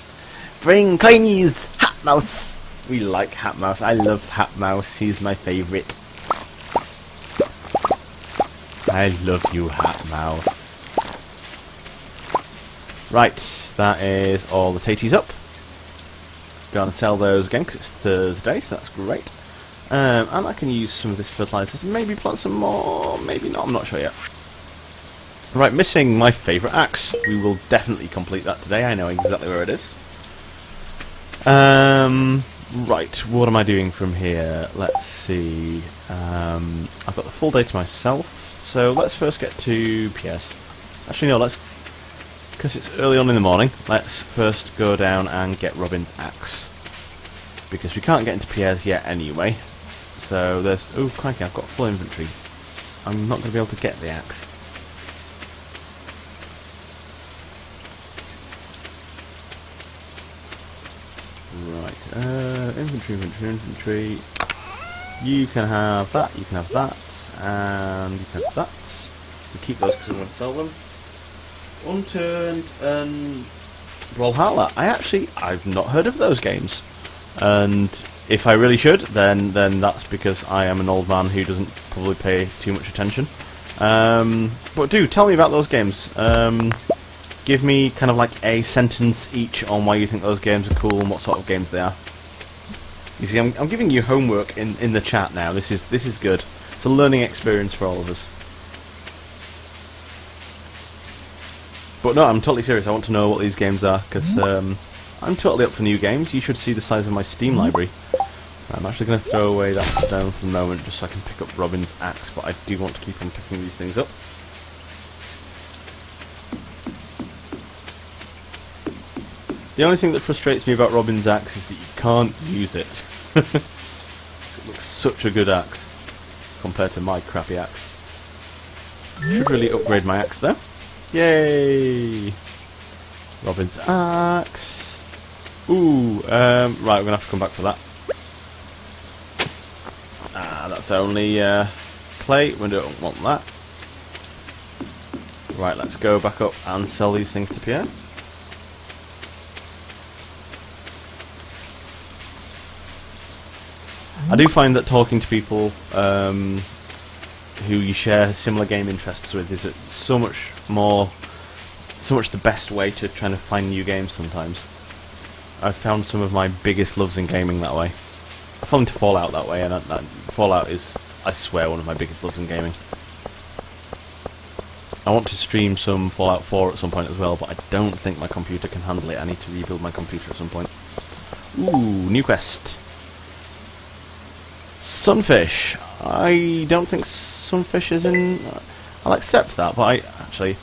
Bring coinies, Hat Mouse. We like Hat Mouse. I love Hat Mouse. He's my favourite. I love you, Hat Mouse. Right, that is all the taties up. go and sell those again because it's Thursday, so that's great. And I can use some of this fertilizer to maybe plant some more, maybe not, I'm not sure yet. Right, missing my favourite axe. We will definitely complete that today, I know exactly where it is. Right, what am I doing from here? Let's see. I've got the full day to myself, so let's first get to Pierre's. Actually no, because it's early on in the morning, let's first go down and get Robin's axe. Because we can't get into Pierre's yet anyway. So there's... oh crikey, I've got full inventory. I'm not going to be able to get the axe. Right, inventory. You can have that, you can have that, and you can have that. We keep those because we want to sell them. Unturned and Brawlhalla. I've not heard of those games. And if I really should, then that's because I am an old man who doesn't probably pay too much attention. But do tell me about those games. Give me kind of like a sentence each on why you think those games are cool and what sort of games they are. You see, I'm giving you homework in the chat now. This is good. It's a learning experience for all of us. But no, I'm totally serious. I want to know what these games are because I'm totally up for new games. You should see the size of my Steam library. I'm actually going to throw away that stone for the moment just so I can pick up Robin's axe, but I do want to keep on picking these things up. The only thing that frustrates me about Robin's axe is that you can't use it. It looks such a good axe compared to my crappy axe. Should really upgrade my axe though. Yay! Robin's axe. Ooh, right, we're gonna have to come back for that. Ah, that's only clay. We don't want that. Right, let's go back up and sell these things to Pierre. I do find that talking to people who you share similar game interests with is so much the best way to try to find new games sometimes. I've found some of my biggest loves in gaming that way. I fell into Fallout that way, and Fallout is, I swear, one of my biggest loves in gaming. I want to stream some Fallout 4 at some point as well, but I don't think my computer can handle it. I need to rebuild my computer at some point. Ooh, new quest. Sunfish. I don't think Sunfish is in... I'll accept that, but actually,